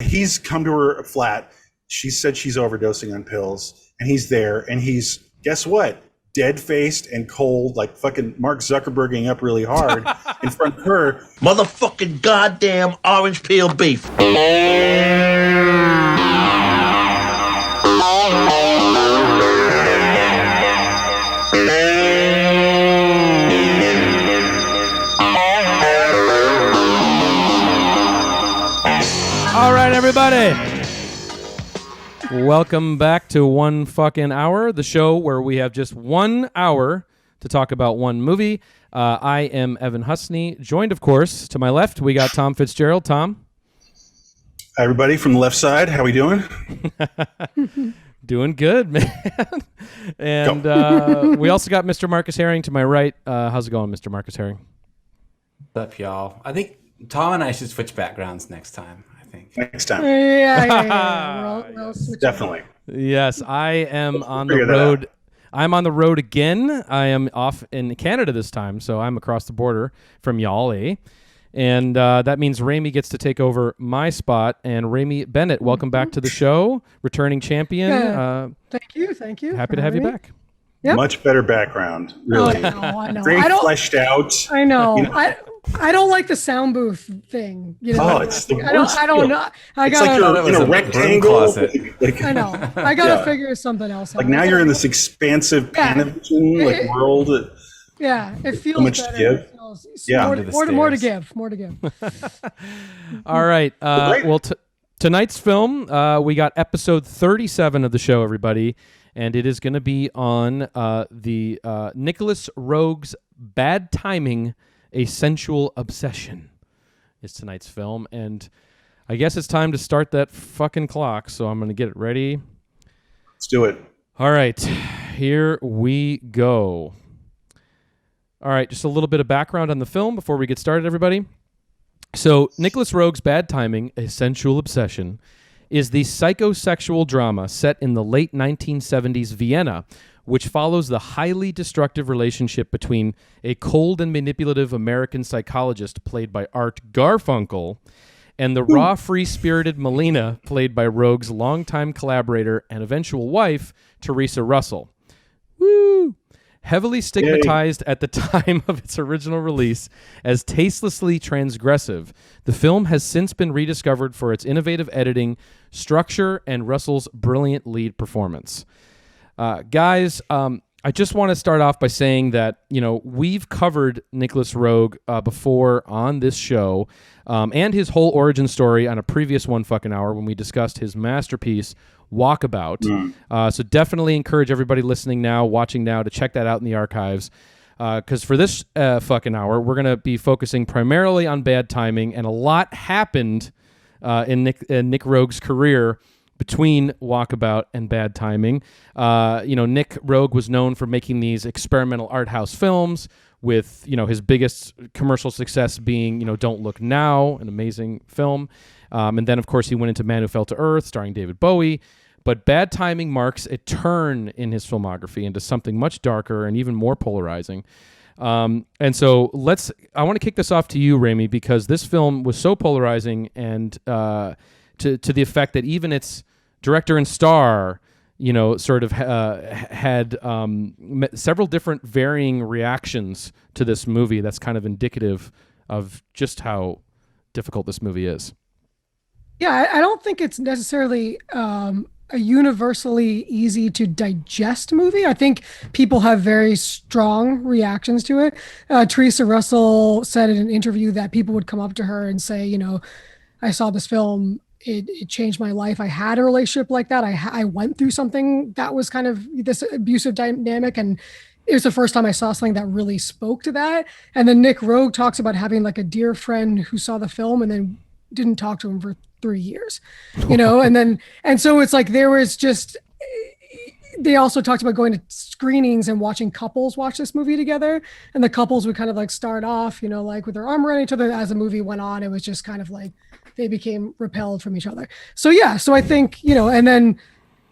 He's come to her flat. She said she's overdosing on pills, and he's there, and he's, guess what? Dead-faced and cold, like fucking Mark Zuckerberging up really hard in front of her. Motherfucking goddamn orange peel beef. All right, everybody. Welcome back to One Fucking Hour, the show where we have just 1 hour to talk about one movie. I am Evan Husney, joined, of course, to my left, we got Tom Fitzgerald. Tom? Hi, everybody from the left side. How we doing? Doing good, man. And we also got Mr. Marcus Herring to my right. How's it going, Mr. Marcus Herring? What's up, y'all? I think Tom and I should switch backgrounds next time. Next time. Yeah. We'll Definitely. Yes, I am on the road. I'm on the road again. I am off in Canada this time, so I'm across the border from y'all, eh? And that means Rémy gets to take over my spot. And Rémy Bennett, welcome back to the show, returning champion. Yeah. Thank you. Happy to have you back. Yep. Much better background, really. I know. Very fleshed out. I know. You know? I don't like the sound booth thing. You know, it's the worst. I don't know. It's like you're in a rectangle. Like, I know. I gotta figure something else out. Like now you're in this expansive Panavision world. Yeah, it feels so much better. to give. It feels, more to give. All right. Well, tonight's film, we got episode 37 of the show, everybody. And it is going to be on the Nicolas Roeg's Bad Timing, A Sensual Obsession is tonight's film. And I guess it's time to start that fucking clock, so I'm going to get it ready. Let's do it. All right, here we go. All right, just a little bit of background on the film before we get started, everybody. So Nicolas Roeg's Bad Timing, A Sensual Obsession is the psychosexual drama set in the late 1970s Vienna, which follows the highly destructive relationship between a cold and manipulative American psychologist played by Art Garfunkel and the raw, free-spirited Milena played by Roeg's longtime collaborator and eventual wife, Theresa Russell. Woo! Heavily stigmatized at the time of its original release as tastelessly transgressive, the film has since been rediscovered for its innovative editing, structure, and Russell's brilliant lead performance. Guys, I just want to start off by saying that, we've covered Nicolas Roeg before on this show and his whole origin story on a previous One Fucking Hour when we discussed his masterpiece, Walkabout. So definitely encourage everybody listening now, watching now, to check that out in the archives. Because for this fucking hour, we're going to be focusing primarily on Bad Timing, and a lot happened in Nick Roeg's career between Walkabout and Bad Timing. Nick Roeg was known for making these experimental art house films with, his biggest commercial success being, Don't Look Now, an amazing film. And then, of course, he went into Man Who Fell to Earth, starring David Bowie. But Bad Timing marks a turn in his filmography into something much darker and even more polarizing. And so I want to kick this off to you, Rémy, because this film was so polarizing and to the effect that even its director and star, sort of had several different varying reactions to this movie. That's kind of indicative of just how difficult this movie is. Yeah, I don't think it's necessarily a universally easy to digest movie. I think people have very strong reactions to it. Theresa Russell said in an interview that people would come up to her and say, I saw this film, it changed my life. I had a relationship like that. I went through something that was kind of this abusive dynamic, and it was the first time I saw something that really spoke to that. And then Nick Roeg talks about having like a dear friend who saw the film and then didn't talk to him for 3 years, and so it's like there was just, they also talked about going to screenings and watching couples watch this movie together, and the couples would kind of like start off, like with their arm around each other. As the movie went on, it was just kind of like they became repelled from each other. So I think, and then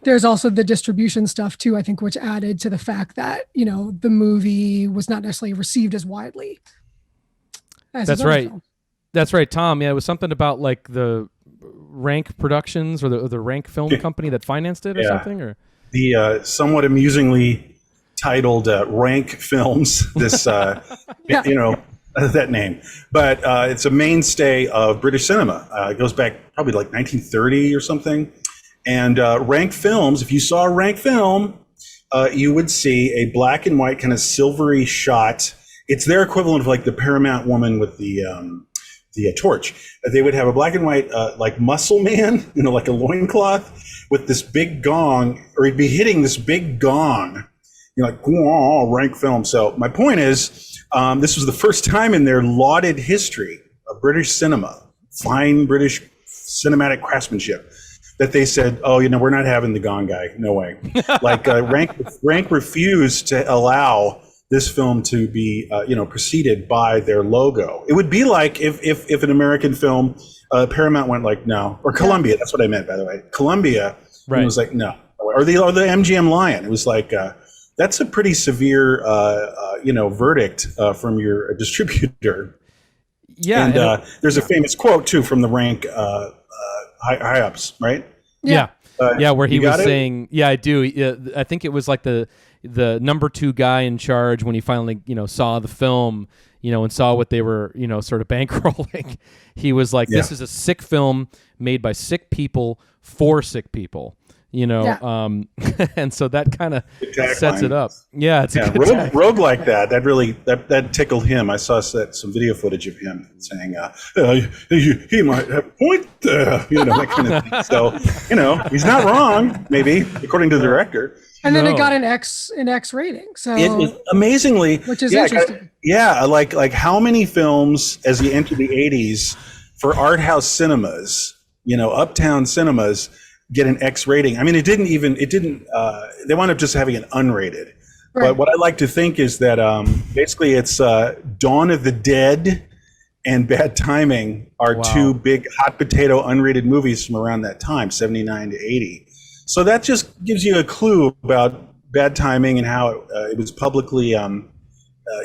there's also the distribution stuff too, I think, which added to the fact that, the movie was not necessarily received as widely as That's right. That's right, Tom. Yeah, it was something about like the Rank Productions or the Rank Film Company that financed it or something? Or the somewhat amusingly titled Rank Films. This you know that name, but it's a mainstay of British cinema. It goes back probably like 1930 or something. And Rank Films, if you saw a Rank film, you would see a black and white kind of silvery shot. It's their equivalent of like the Paramount woman with the torch. They would have a black and white like muscle man, like a loincloth with this big gong, or he'd be hitting this big gong. You're like, oh, Rank Film. So my point is, this was the first time in their lauded history of British cinema, fine British cinematic craftsmanship, that they said, oh, we're not having the gong guy. No way. Like Rank refused to allow this film to be, preceded by their logo. It would be like if an American film, Paramount went like, no, or Columbia. That's what I meant, by the way. Columbia was like, no, or the MGM Lion. It was like, that's a pretty severe, verdict from your distributor. Yeah, and there's a famous quote too from the Rank high ups, right? Yeah, where he was it? saying, "Yeah, I do." I think it was like the number 2 guy in charge when he finally saw the film, and saw what they were sort of bankrolling. He was like, "This is a sick film made by sick people for sick people." And so that kind of sets it up. Yeah, it's a good Roeg like that. That really that tickled him. I saw some video footage of him saying, he might have a point there, that kind of thing. So, he's not wrong, maybe, according to the director. And then it got an X rating. So it amazingly, which is interesting. Like how many films as you enter the 80s for art house cinemas, uptown cinemas, get an X rating. I mean, it didn't, they wound up just having an unrated. Right. But what I like to think is that basically it's Dawn of the Dead and Bad Timing are two big hot potato unrated movies from around that time, 79 to 80. So that just gives you a clue about Bad Timing and how it was publicly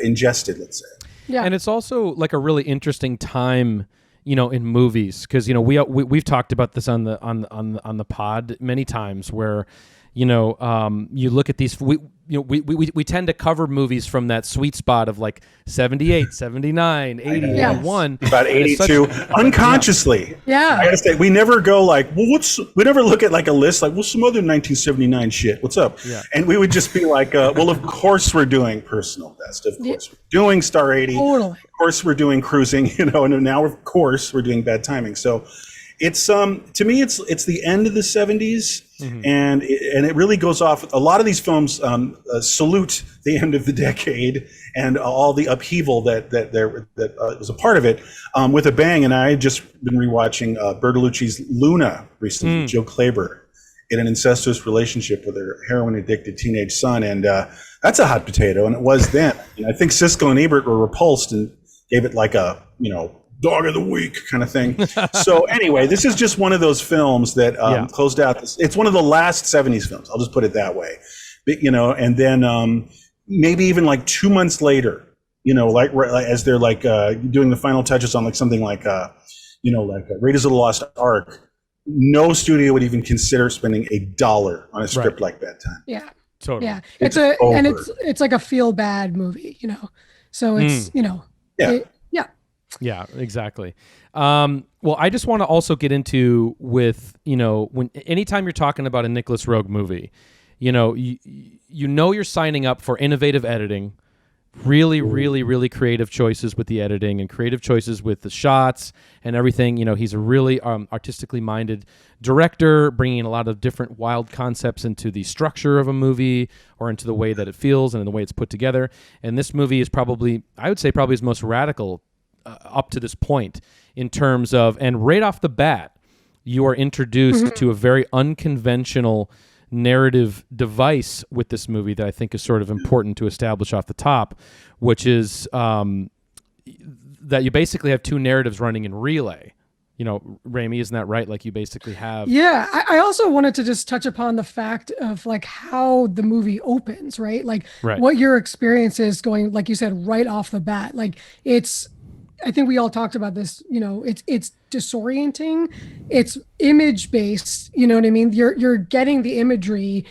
ingested, let's say. Yeah. And it's also like a really interesting time in movies, because we've talked about this on the pod many times, where you look at these, we tend to cover movies from that sweet spot of like 78, 79, 80, 81, about 82 unconsciously. Yeah, I gotta say, we never go like, well, we never look at like a list like, well, some other 1979 shit, what's up? And we would just be like, well, of course we're doing Personal Best, of course we're doing Star 80, totally. Of course we're doing Cruising, and now of course we're doing Bad Timing. So it's to me it's the end of the 70s, and it really goes off. A lot of these films salute the end of the decade and all the upheaval that was a part of it with a bang. And I had just been rewatching Bertolucci's Luna recently, Jill Clayburgh in an incestuous relationship with her heroin addicted teenage son, and that's a hot potato, and it was then. I think Siskel and Ebert were repulsed and gave it like a Dog of the Week kind of thing. So anyway, this is just one of those films that closed out. It's one of the last 70s films. I'll just put it that way. But, and then maybe even like 2 months later, like as they're like doing the final touches on like something like, like Raiders of the Lost Ark, no studio would even consider spending $1 on a script like Bad Time. Yeah, totally. Yeah, it's like a feel bad movie, So it's Yeah, exactly. Well, I just want to also get into with, anytime you're talking about a Nicolas Roeg movie, you're signing up for innovative editing, really, really, really creative choices with the editing and creative choices with the shots and everything. He's a really artistically minded director, bringing a lot of different wild concepts into the structure of a movie or into the way that it feels and in the way it's put together. And this movie is probably his most radical up to this point in terms of, and right off the bat, you are introduced to a very unconventional narrative device with this movie that I think is sort of important to establish off the top, which is that you basically have 2 narratives running in relay. Rémy, isn't that right? Like you basically have... Yeah, I also wanted to just touch upon the fact of like how the movie opens, right? Like what your experience is going, like you said, right off the bat. Like it's I think we all talked about this, it's disorienting. It's image based, you know what I mean? You're getting the imagery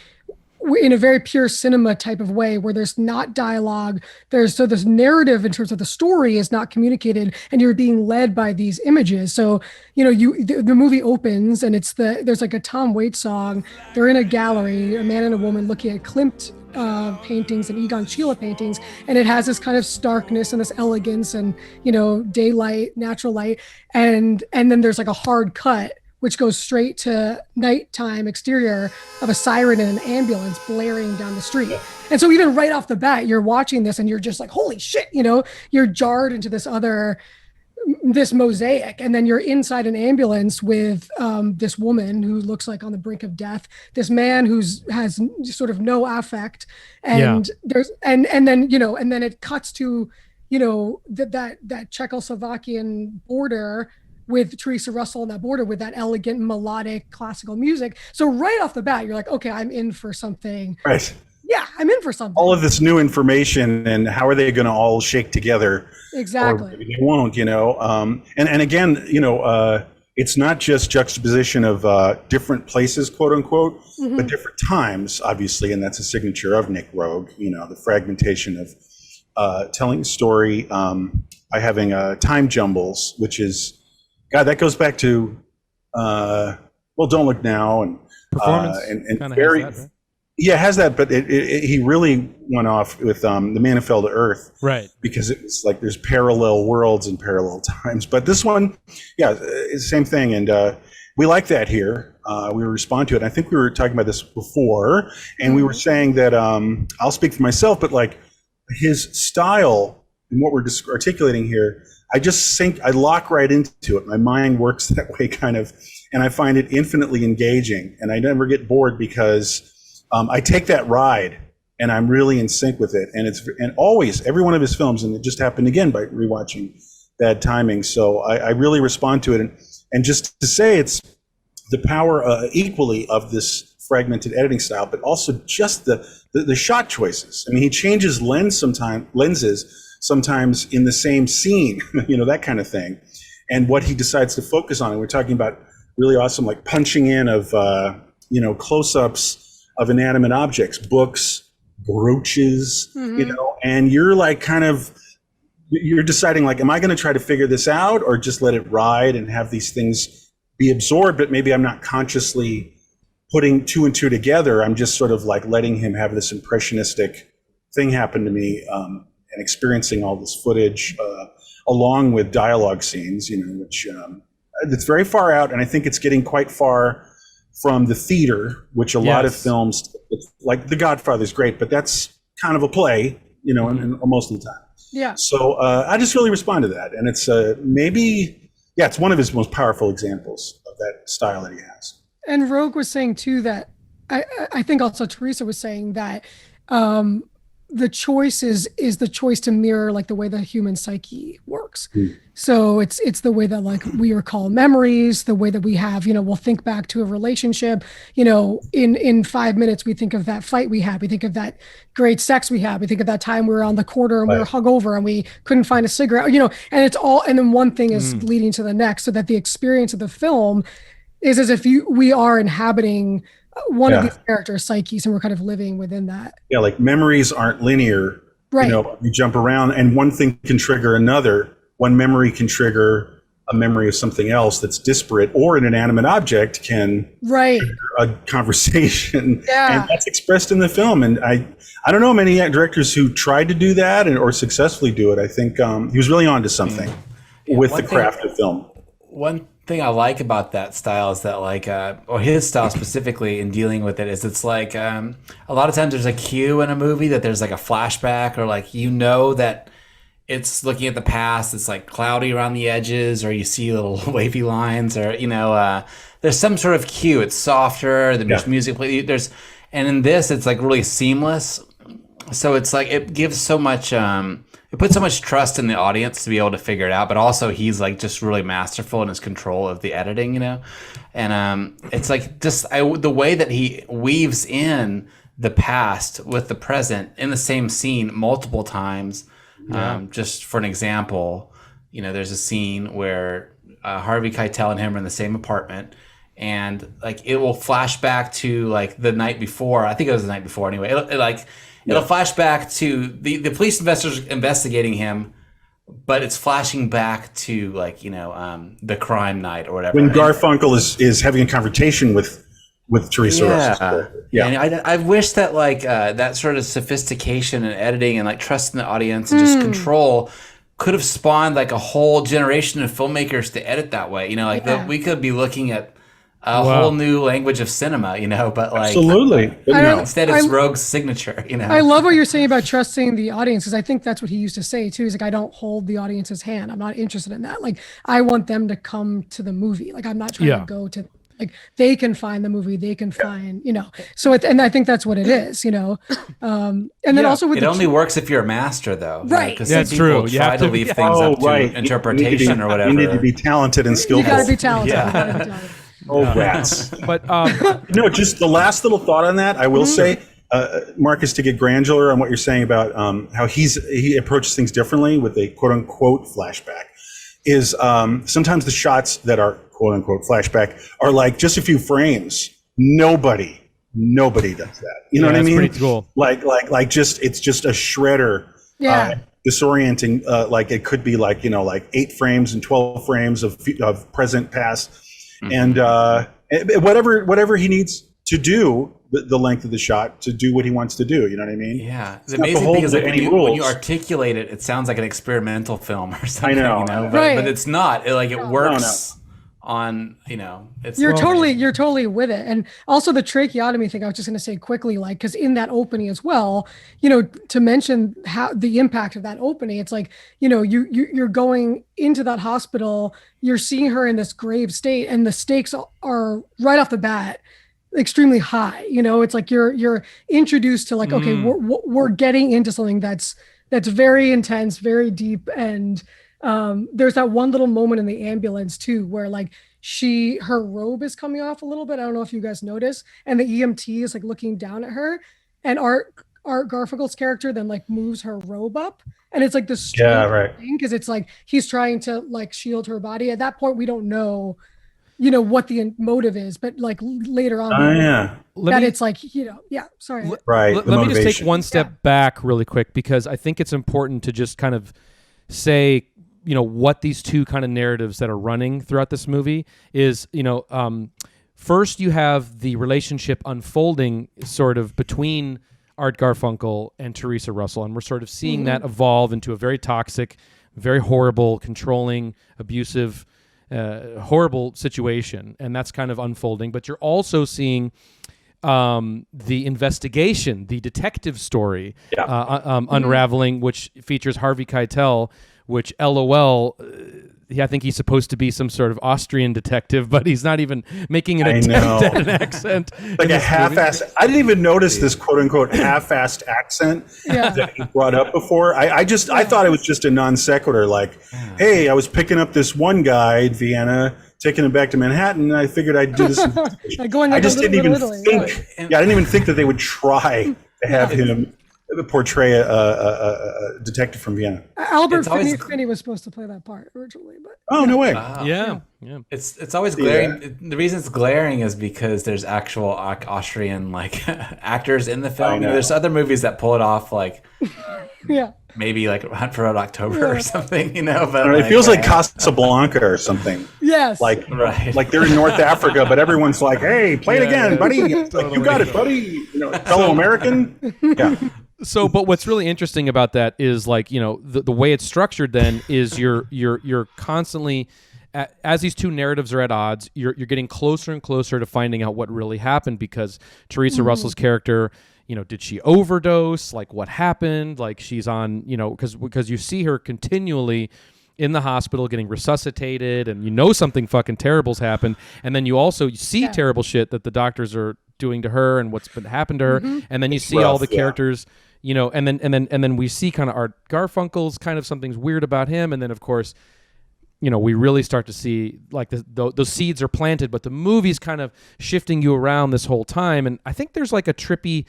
in a very pure cinema type of way where there's not dialogue. This narrative in terms of the story is not communicated and you're being led by these images. So, the movie opens and there's like a Tom Waits song. They're in a gallery, a man and a woman looking at Klimt paintings and Egon Schiele paintings, and it has this kind of starkness and this elegance and daylight, natural light, and then there's like a hard cut which goes straight to nighttime exterior of a siren in an ambulance blaring down the street. And so even right off the bat, you're watching this and you're just like, holy shit, you're jarred into this mosaic. And then you're inside an ambulance with this woman who looks like on the brink of death, this man has sort of no affect. And and then it cuts to, that Czechoslovakian border with Theresa Russell on that border with that elegant melodic classical music. So right off the bat, you're like, okay, I'm in for something. Right. Yeah, I'm in for something. All of this new information, and how are they going to all shake together? Exactly. Or maybe they won't, and again, it's not just juxtaposition of different places, quote unquote, but different times, obviously, and that's a signature of Nick Roeg. the fragmentation of telling a story by having time jumbles, which is, God, that goes back to Don't Look Now, and performance and very has that, right? Yeah, it has that, but he really went off with The Man Who Fell to Earth, right? Because it was like there's parallel worlds and parallel times. But this one, it's the same thing, and we like that here. We respond to it. I think we were talking about this before, and we were saying that I'll speak for myself, but like his style and what we're articulating here, I lock right into it. My mind works that way, kind of, and I find it infinitely engaging, and I never get bored because I take that ride and I'm really in sync with it. And always, every one of his films, and it just happened again by rewatching Bad Timing. So I really respond to it. And just to say, it's the power equally of this fragmented editing style, but also just the shot choices. I mean, he changes lenses sometimes in the same scene, that kind of thing. And what he decides to focus on. And we're talking about really awesome, like punching in of, close-ups of inanimate objects, books, brooches, and you're like you're deciding like, am I going to try to figure this out or just let it ride and have these things be absorbed, but maybe I'm not consciously putting two and two together. I'm just sort of like letting him have this impressionistic thing happen to me, and experiencing all this footage along with dialogue scenes, which it's very far out, and I think it's getting quite far from the theater, which a lot of films, like The Godfather is great, but that's kind of a play, and most of the time. Yeah. So I just really respond to that, and it's it's one of his most powerful examples of that style that he has. And Roeg was saying too that I think also Theresa was saying that the choice is the choice to mirror like the way the human psyche works. So it's the way that like we recall memories, the way that we have, we'll think back to a relationship, in 5 minutes, we think of that fight we had, we think of that great sex we had, we think of that time we were on the corner and we were hung over and we couldn't find a cigarette, and it's all, and then one thing is leading to the next, so that the experience of the film is as if we are inhabiting one of these characters' psyches, and we're kind of living within that. Yeah, like memories aren't linear. Right. You jump around, and one thing can trigger another. One memory can trigger a memory of something else that's disparate, or an inanimate object can trigger a conversation. Yeah. And that's expressed in the film. And I don't know many directors who tried to do that or successfully do it. I think he was really onto something with the craft of film. One thing I like about that style is that like or his style specifically in dealing with it is it's like a lot of times there's a cue in a movie that there's like a flashback, or like that it's looking at the past, it's like cloudy around the edges, or you see little wavy lines, or there's some sort of cue. It's softer, there's music play, and in this it's like really seamless, so it's like it gives so much it puts so much trust in the audience to be able to figure it out, but also he's like just really masterful in his control of the editing, and it's like the way that he weaves in the past with the present in the same scene multiple times. Just for an example, there's a scene where Harvey Keitel and him are in the same apartment, and like it will flash back to like the night before. I think it was the night before anyway. It'll flash back to the police investigating him, but it's flashing back to like the crime night or whatever. When Garfunkel is having a confrontation with Theresa Russell. Yeah, and I wish that like that sort of sophistication and editing and like trusting the audience and just control could have spawned like a whole generation of filmmakers to edit that way. That we could be looking at a whole new language of cinema. But like absolutely, instead it's Roeg's signature. I love what you're saying about trusting the audience, because I think that's what he used to say too. He's like, I don't hold the audience's hand. I'm not interested in that. Like, I want them to come to the movie. Like, I'm not trying to go to. Like, they can find the movie, they can find, so and I think that's what it is, and then also with it only works if you're a master, though, right? Because that's true. You try to leave things up to interpretation or whatever. You need to be talented and skillful. You got to be talented. Oh, rats! But just the last little thought on that, I will say, Marcus, to get granular on what you're saying about how he approaches things differently with a quote unquote flashback, is sometimes the shots that are quote unquote flashback are like just a few frames. Nobody does that. You know what I mean? Pretty cool. Like just it's just a shredder. Yeah. Disorienting. Like it could be like like 8 frames and 12 frames of present, past, and whatever he needs to do. The length of the shot to do what he wants to do. You know what I mean? Yeah, it's amazing because like, when you articulate it, it sounds like an experimental film or something. I know. But it's not. It works. On you're totally with it. And also the tracheotomy thing, I was just going to say quickly, like, because in that opening as well, to mention how the impact of that opening, it's like you're going into that hospital, you're seeing her in this grave state, and the stakes are right off the bat extremely high. It's like you're introduced to like, okay, we're getting into something that's very intense, very deep. And there's that one little moment in the ambulance too, where like her robe is coming off a little bit. I don't know if you guys notice, and the EMT is like looking down at her, and Art Garfunkel's character then like moves her robe up, and it's like this thing, because it's like he's trying to like shield her body. At that point, we don't know what the motive is, but like later on, it's like, sorry. Right. Let me just take one step back really quick, because I think it's important to just kind of say, what these two kind of narratives that are running throughout this movie is, first you have the relationship unfolding sort of between Art Garfunkel and Theresa Russell, and we're sort of seeing that evolve into a very toxic, very horrible, controlling, abusive, horrible situation, and that's kind of unfolding. But you're also seeing the investigation, the detective story unraveling, which features Harvey Keitel, which LOL, I think he's supposed to be some sort of Austrian detective, but he's not even making an attempt at an accent. Like a half-assed. I didn't even notice this quote-unquote half-assed accent that he brought up before. I thought it was just a non sequitur. Like, hey, I was picking up this one guy in Vienna, taking him back to Manhattan, and I figured I'd do this. I just didn't even think. I didn't even think that they would try to have him portray a detective from Vienna. Albert Finney was supposed to play that part originally, but no way. Yeah. It's always glaring. The reason it's glaring is because there's actual Austrian like actors in the film. There's other movies that pull it off, like maybe like Hunt for Red October or something. But it feels like Casablanca or something. Yes, like they're in North Africa, but everyone's like, "Hey, play it again, buddy! Totally. You got it, buddy! Fellow American." Yeah. So, but what's really interesting about that is like, the way it's structured then is you're constantly, as these two narratives are at odds, you're getting closer and closer to finding out what really happened, because Theresa Russell's character, did she overdose? Like, what happened? Like, she's on, because you see her continually in the hospital getting resuscitated, and something fucking terrible's happened, and then you see terrible shit that the doctors are doing to her and what's been happened to her, and then you see all the characters, and then we see kind of Art Garfunkel's kind of something's weird about him, and then of course, we really start to see like those seeds are planted, but the movie's kind of shifting you around this whole time, and I think there's like a trippy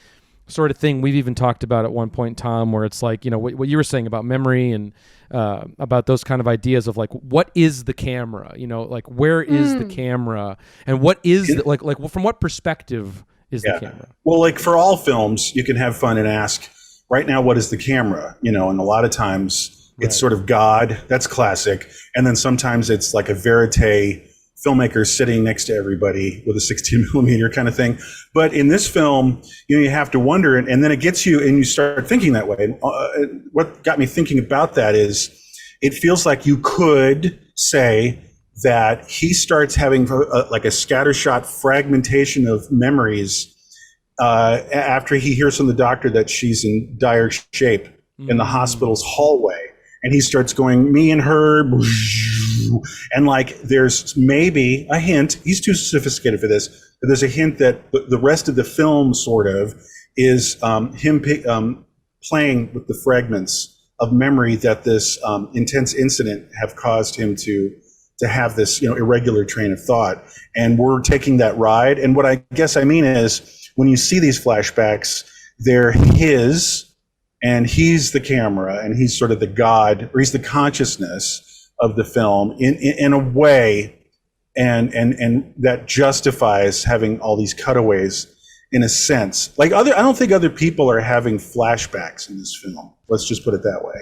sort of thing we've even talked about at one point, Tom, where it's like, what you were saying about memory and about those kind of ideas of like, what is the camera? Like where is the camera, and what is like from what perspective is the camera? Well, like for all films, you can have fun and ask, right now, what is the camera? And a lot of times it's sort of God. That's classic. And then sometimes it's like a verite filmmaker sitting next to everybody with a 16 millimeter kind of thing. But in this film, you have to wonder, and then it gets you, and you start thinking that way. What got me thinking about that is, it feels like you could say that he starts having like a scattershot fragmentation of memories after he hears from the doctor that she's in dire shape in the hospital's hallway. And he starts going, me and her, and like there's maybe a hint, he's too sophisticated for this, but there's a hint that the rest of the film sort of is him playing with the fragments of memory that this intense incident have caused him to have this irregular train of thought. And we're taking that ride. And what I guess I mean is, when you see these flashbacks, they're his, and he's the camera, and he's sort of the God, or he's the consciousness of the film in a way, and that justifies having all these cutaways in a sense. Like I don't think other people are having flashbacks in this film. Let's just put it that way.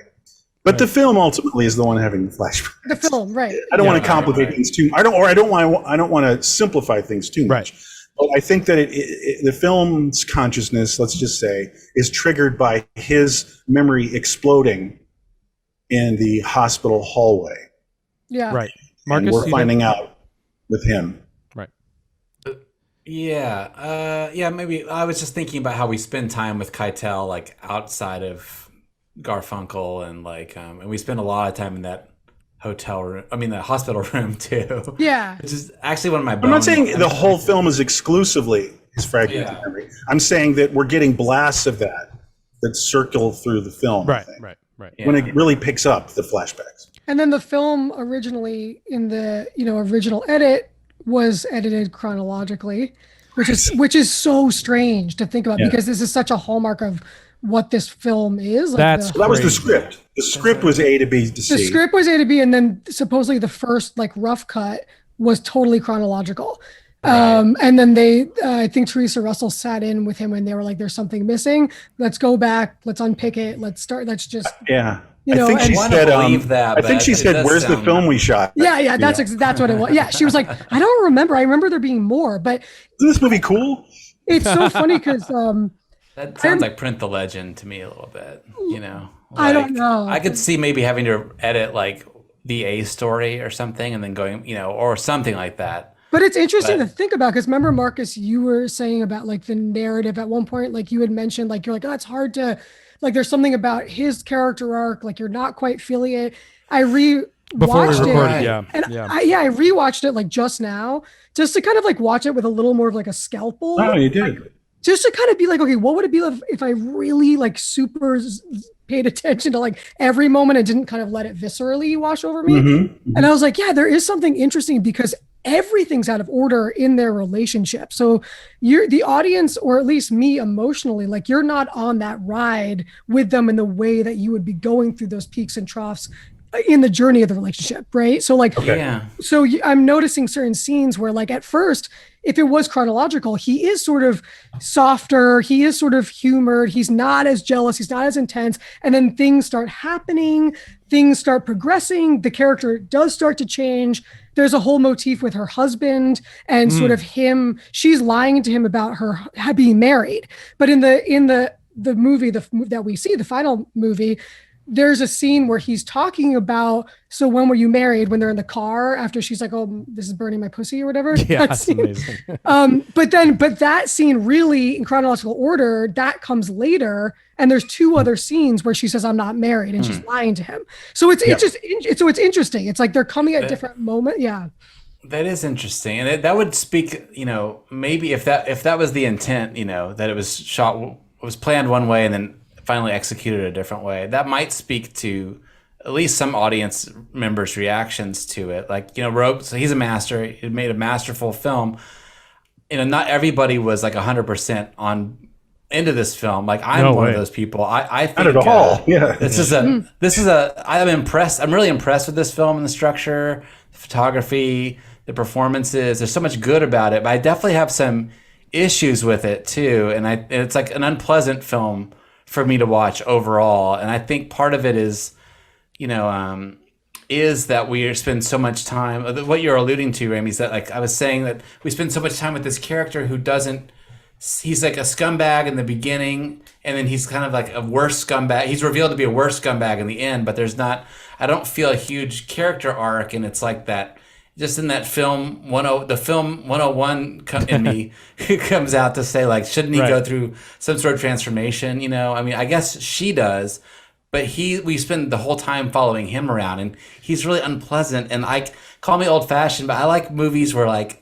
But the film ultimately is the one having the flashbacks. The film, right? I don't want to complicate things too. I don't want to simplify things too much. Right. But I think that the film's consciousness, let's just say, is triggered by his memory exploding in the hospital hallway. Yeah. Right. And Marcus, we're finding out with him. Right. Yeah. Maybe I was just thinking about how we spend time with Keitel, like outside of Garfunkel, and like, and we spend a lot of time in that hotel room. I mean, the hospital room too. Yeah. Which is actually one of my. I'm not saying the whole film is exclusively his fragmented memory. I'm saying that we're getting blasts of that circle through the film. Right. I think, Right. when it really picks up the flashbacks. And then the film originally, in the original edit, was edited chronologically, which is so strange to think about, because this is such a hallmark of what this film is. Like That's that was the script. The script was A to B to C. The script was A to B, and then supposedly the first like rough cut was totally chronological. Right. And then I think Theresa Russell sat in with him, and they were like, "There's something missing. Let's go back. Let's unpick it. Let's start. Let's just Yeah. You know, I think she and- said, that, I think she said, "Where's the film we shot?" Yeah, that's what it was. Yeah, she was like, "I don't remember. I remember there being more." But Isn't this movie cool? it's so funny because that sounds like Print the Legend to me a little bit. You know, I don't know. I could see maybe having to edit like the A story or something, and then going, or something like that. But it's interesting to think about, because remember, Marcus, you were saying about like the narrative at one point, like you had mentioned, like you're like, oh, it's hard to, like there's something about his character arc, like you're not quite feeling it. I rewatched it, I rewatched it like just now, just to kind of like watch it with a little more of like a scalpel. Oh, you did. Like, just to kind of be like, okay, what would it be if I really like super paid attention to like every moment and didn't kind of let it viscerally wash over me? Mm-hmm. And I was like, yeah, there is something interesting because everything's out of order in their relationship. So you're the audience, or at least me emotionally, like you're not on that ride with them in the way that you would be going through those peaks and troughs in the journey of the relationship, right? So like, so I'm noticing certain scenes where like at first, if it was chronological, he is sort of softer, he is sort of humored, he's not as jealous, he's not as intense, and then things start happening, things start progressing, the character does start to change. There's a whole motif with her husband and sort of him, she's lying to him about her being married. But in the movie that we see, the final movie, there's a scene where he's talking about, so when were you married, when they're in the car after she's like, oh, this is burning my pussy or whatever. Yeah, that's amazing. But that scene really in chronological order, that comes later. And there's two other scenes where she says, I'm not married, and she's lying to him. So it's interesting. It's like they're coming at different moments. Yeah. That is interesting. And that would speak, maybe if that was the intent, that it was planned one way and then finally executed a different way, that might speak to at least some audience members' reactions to it. Like, Roeg, so he's a master. He made a masterful film. Not everybody was like 100% on into this film. Like I'm No one way. of those people. I think Not at all. Yeah. I'm impressed. I'm really impressed with this film and the structure, the photography, the performances. There's so much good about it, but I definitely have some issues with it too. And it's like an unpleasant film for me to watch overall. And I think part of it is, is that we spend so much time, what you're alluding to, Rémy, is that like I was saying that we spend so much time with this character who doesn't, he's like a scumbag in the beginning, and then he's kind of like a worse scumbag. He's revealed to be a worse scumbag in the end, but I don't feel a huge character arc, and it's like that, just in that film, the film 101 in me comes out to say, like, shouldn't he go through some sort of transformation? I mean, I guess she does, but we spend the whole time following him around, and he's really unpleasant. And call me old fashioned, but I like movies where, like,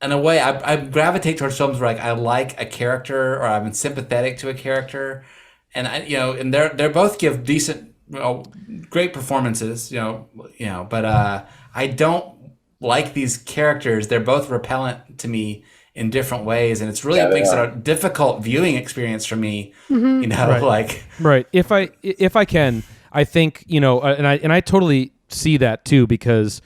in a way, I gravitate towards films where, like, I like a character or I'm sympathetic to a character, and and they both give decent, great performances, but I don't like these characters. They're both repellent to me in different ways, and it's really makes it a difficult viewing experience for me. Right. If I can, I think, and I totally see that too, because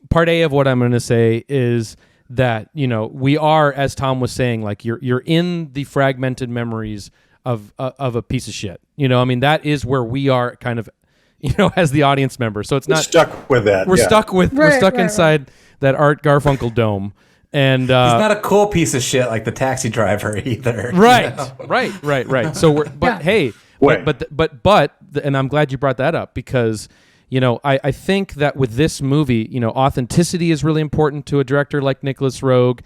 part A of what I'm going to say is that, we are, as Tom was saying, like you're in the fragmented memories of a piece of shit. I mean, that is where we are kind of, as the audience member. So it's not stuck with that. We're stuck inside that Art Garfunkel dome. And he's not a cool piece of shit like the taxi driver either. Right. So and I'm glad you brought that up, because I think that with this movie, authenticity is really important to a director like Nicolas Roeg,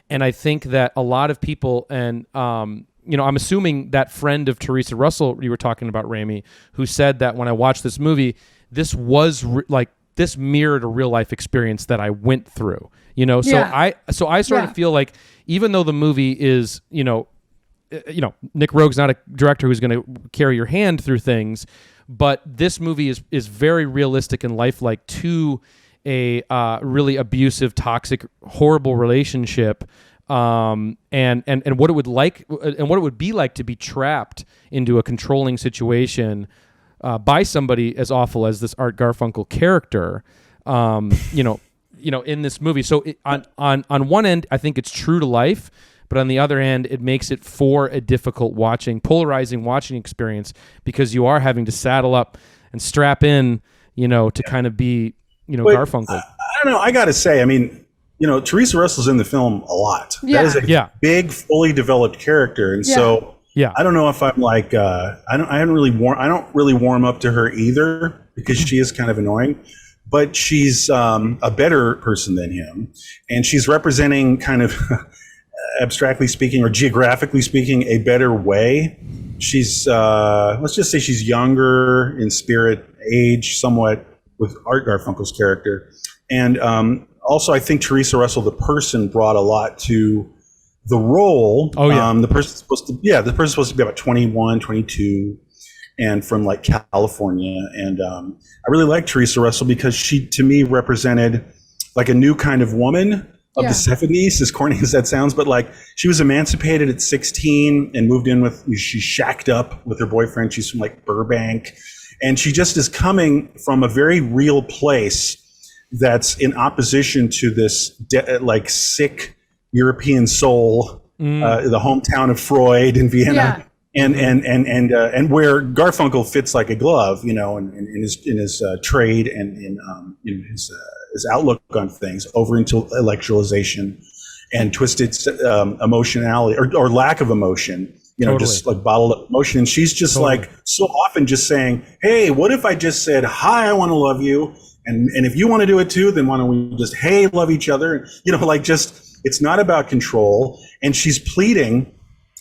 and I think that a lot of people, and I'm assuming that friend of Theresa Russell you were talking about, Rémy, who said that when I watched this movie, this was this mirrored a real life experience that I went through. So I sort of feel like, even though the movie is, Nick Roeg's not a director who's going to carry your hand through things, but this movie is very realistic and lifelike to a really abusive, toxic, horrible relationship, and what it would be like to be trapped into a controlling situation by somebody as awful as this Art Garfunkel character. In this movie. So on one end, I think it's true to life, but on the other hand, it makes it for a difficult polarizing watching experience, because you are having to saddle up and strap in, to kind of be, Garfunkel. I don't know. I got to say, I mean, Theresa Russell's in the film a lot. Yeah. That is a big, fully developed character. And so I don't know if I'm like, I don't really warm up to her either, because she is kind of annoying. But she's a better person than him, and she's representing, kind of abstractly speaking or geographically speaking, a better way. She's let's just say she's younger in spirit, age somewhat, with Art Garfunkel's character, and also I think Theresa Russell, the person, brought a lot to the role. The person's supposed to be about 21, 22. And from like California. And I really like Theresa Russell because she, to me, represented like a new kind of woman of the 70s, as corny as that sounds. But like, she was emancipated at 16 and moved in she shacked up with her boyfriend. She's from like Burbank. And she just is coming from a very real place that's in opposition to this like sick European soul, the hometown of Freud in Vienna. Yeah. And where Garfunkel fits like a glove, in his trade and in his outlook on things, over intellectualization and twisted emotionality or lack of emotion, just like bottled up emotion. And she's just like so often just saying, "Hey, what if I just said, hi, I want to love you, and if you want to do it too, then why don't we just love each other?" It's not about control, and she's pleading.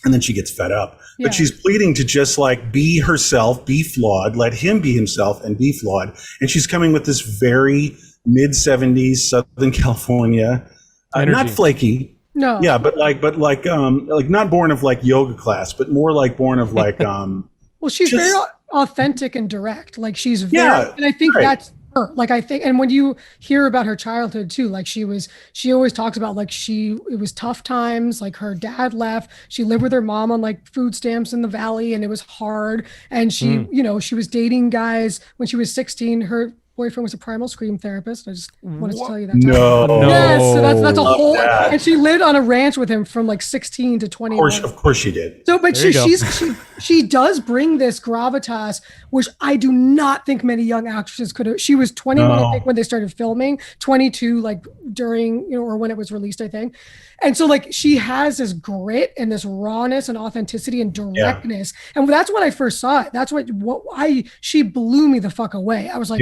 And then she gets fed up. But she's pleading to just like be herself, be flawed, let him be himself and be flawed. And she's coming with this very mid-70s Southern California, not flaky. No. Yeah, but not born of like yoga class, but more like born of like well, she's very authentic and direct. Like she's very, and I think that's her. Like I think, and when you hear about her childhood too, like she always talks about like it was tough times. Like her dad left. She lived with her mom on like food stamps in the valley, and it was hard. And she, she was dating guys when she was 16. Her boyfriend was a primal scream therapist. I just wanted to tell you that. No. Yes, so that's a Love whole. that. And she lived on a ranch with him from like 16 to 20. Of course she did. So, but There you she does bring this gravitas, which I do not think many young actresses could have. She was 21, I think, when they started filming, 22, like during, or when it was released, I think. And so like she has this grit and this rawness and authenticity and directness. Yeah. And that's when I first saw it. That's she blew me the fuck away. I was like,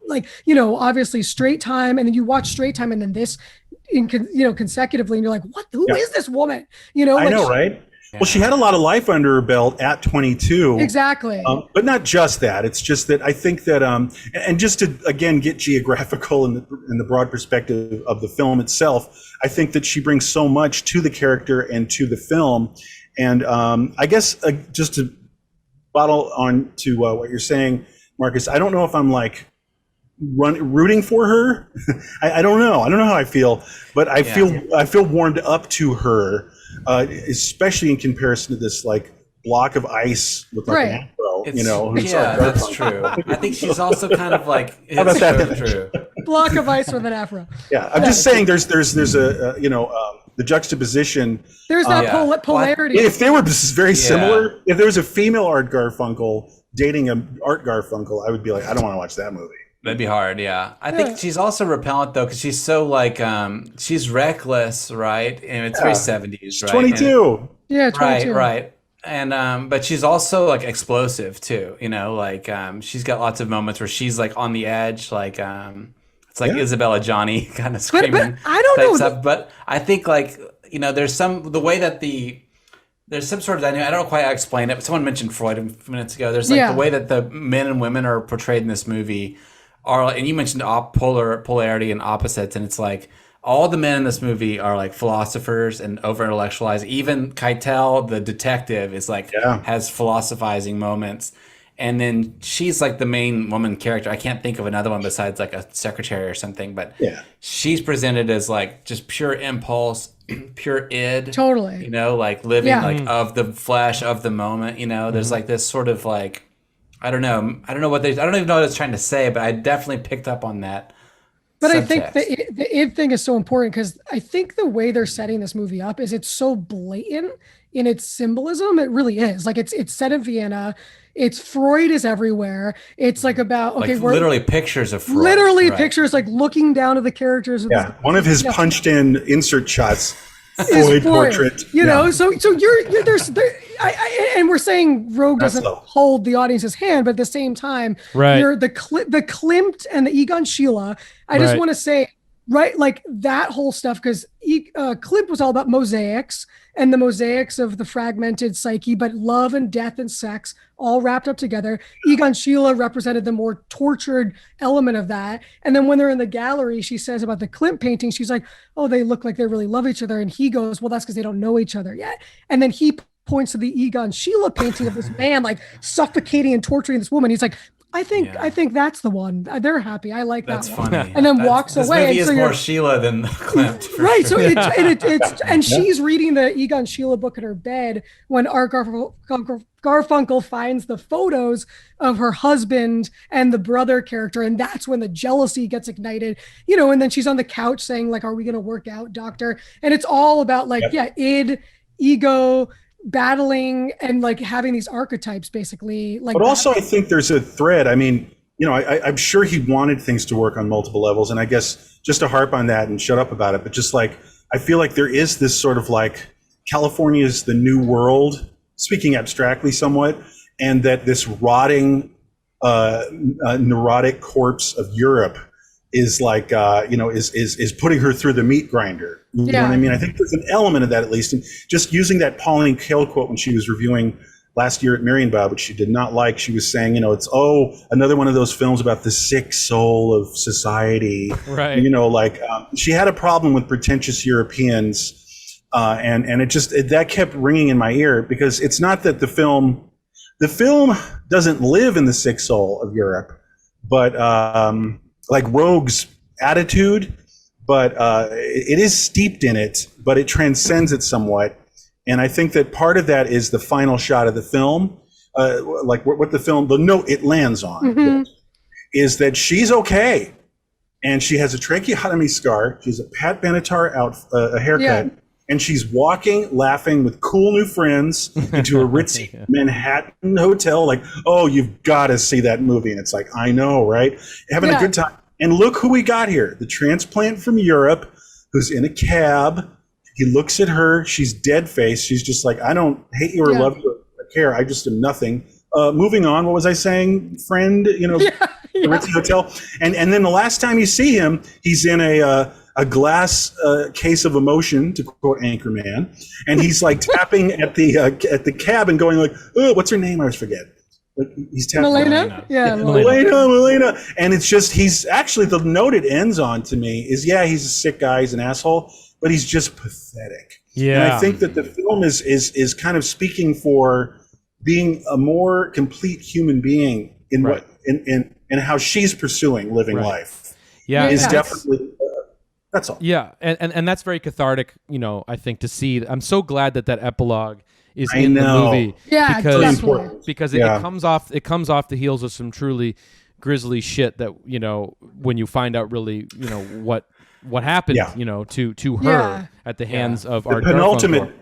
like, obviously Straight Time, and then you watch Straight Time and then this consecutively, and you're like, what, who is this woman? I know, right? Well, she had a lot of life under her belt at 22. Exactly. But not just that. It's just that I think that, and just to, again, get geographical in the broad perspective of the film itself, I think that she brings so much to the character and to the film. And I guess just to bottle on to what you're saying, Marcus, I don't know if I'm like rooting for her. I don't know. I don't know how I feel, but I feel warmed up to her. Especially in comparison to this like block of ice with like an afro, that's true. I think she's also kind of like true. Block of ice with an afro. Yeah, I'm just saying there's a the juxtaposition. There's that polarity. If they were very similar, if there was a female Art Garfunkel dating an Art Garfunkel, I would be like, I don't want to watch that movie. That'd be hard, yeah. I think she's also repellent though, because she's so like she's reckless, right? And it's very 70s, right? 22. Yeah, 22. Right. And but she's also like explosive too, like she's got lots of moments where she's like on the edge, like it's like Isabella Johnny kind of screaming. But I don't know. Stuff. But I think like there's some sort of dynamic. I don't know quite how to explain it, but someone mentioned Freud a few minutes ago. There's like the way that the men and women are portrayed in this movie are, and you mentioned polarity and opposites, and it's like all the men in this movie are like philosophers and over intellectualized. Even Keitel, the detective, is like has philosophizing moments, and then she's like the main woman character. I can't think of another one besides like a secretary or something, but she's presented as like just pure impulse, pure id. Totally. Like living like of the flesh of the moment. There's like this sort of like. I don't know what I don't even know what it's trying to say, but I definitely picked up on that. But subtext. I think the id thing is so important because I think the way they're setting this movie up is it's so blatant in its symbolism. It really is. Like it's set in Vienna. It's Freud is everywhere. It's like about like literally pictures of Freud. Literally pictures, like looking down at the characters. One of his punched in insert shots. Freud portrait. So you're there's and we're saying Roeg doesn't hold the audience's hand, but at the same time, you're the Klimt and the Egon Schiele. I just want to say, like that whole stuff, because Klimt was all about mosaics and the mosaics of the fragmented psyche, but love and death and sex all wrapped up together. Egon Schiele represented the more tortured element of that. And then when they're in the gallery, she says about the Klimt painting, she's like, oh, they look like they really love each other. And he goes, well, that's because they don't know each other yet. And then he points to the Egon Schiele painting of this man like suffocating and torturing this woman. He's like, I think that's the one. They're happy. I like that's that one. Funny. And then walks away. This movie is more Schiele than Klimt. Right. Sure. So it's and she's reading the Egon Schiele book in her bed when Art Garfunkel finds the photos of her husband and the brother character, and that's when the jealousy gets ignited. And then she's on the couch saying like, "Are we going to work out, doctor?" And it's all about like, id, ego, battling, and like having these archetypes basically. Like, but also I think there's a thread. I mean, I'm sure he wanted things to work on multiple levels, and I guess just to harp on that and shut up about it, but just like I feel like there is this sort of like California's the new world, speaking abstractly somewhat, and that this rotting, neurotic corpse of Europe is like, is putting her through the meat grinder. You know what I mean? I think there's an element of that, at least. And just using that Pauline Kael quote when she was reviewing last year at Marienbad, which she did not like, she was saying, it's, another one of those films about the sick soul of society. Right. She had a problem with pretentious Europeans. And that kept ringing in my ear, because it's not that the film doesn't live in the sick soul of Europe, but like Rogue's attitude, but it is steeped in it, but it transcends it somewhat. And I think that part of that is the final shot of the film, like what the note it lands on is that she's okay. And she has a tracheotomy scar. She has a Pat Benatar a haircut. And she's walking, laughing with cool new friends into a ritzy Manhattan hotel. Like, oh, you've got to see that movie. And it's like, I know, right? Having a good time. And look who we got here. The transplant from Europe who's in a cab. He looks at her. She's dead-faced. She's just like, I don't hate you or love you or care. I just am nothing. Moving on. What was I saying? Friend, the ritzy hotel. And then the last time you see him, he's in a glass case of emotion, to quote Anchorman, and he's like tapping at the cab and going like, "Oh, what's her name? I always forget." Like, he's tapping. Milena. Milena. And it's just he's actually the note it ends on to me is he's a sick guy, he's an asshole, but he's just pathetic. Yeah. And I think that the film is kind of speaking for being a more complete human being in what in how she's pursuing living life. Yeah, is definitely. That's all. Yeah, and that's very cathartic, I think, to see. I'm so glad that epilogue is in the movie. Yeah, because it comes off the heels of some truly grisly shit that, when you find out really, what happened, to her at the hands of our penultimate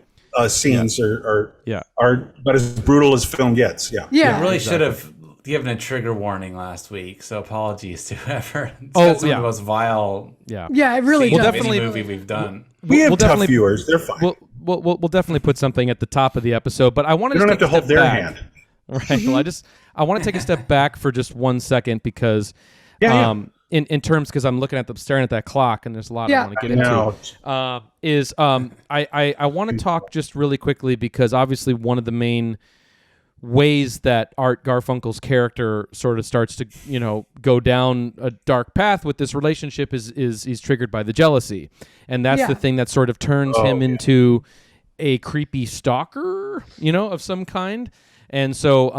scenes are about as brutal as film gets. Yeah, really should have given a trigger warning last week, so apologies to whoever. It's some of the most vile. Yeah, it really does. Any movie we've done. We have tough viewers. They're fine. We'll definitely put something at the top of the episode, but I want to. You don't have to hold their hand. Right. Well, I want to take a step back for just 1 second because, in terms, because I'm staring at that clock, and there's a lot I want to get into. I want to talk just really quickly because obviously one of the main ways that Art Garfunkel's character sort of starts to go down a dark path with this relationship is he's triggered by the jealousy, and that's the thing that sort of turns him into a creepy stalker of some kind. And so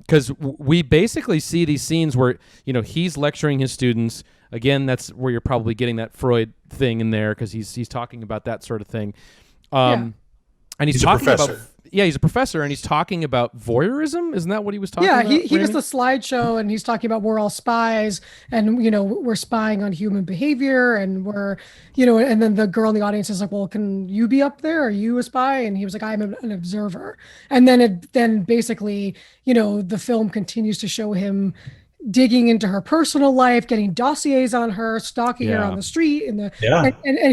because we basically see these scenes where he's lecturing his students. Again, that's where you're probably getting that Freud thing in there because he's talking about that sort of thing. And he's talking about he's a professor, and he's talking about voyeurism. Isn't that what he was talking about? Yeah, he does the slideshow, and he's talking about we're all spies, and we're spying on human behavior, and we're and then the girl in the audience is like, well, can you be up there? Are you a spy? And he was like, I'm an observer. And then basically the film continues to show him digging into her personal life, getting dossiers on her, stalking her on the street, and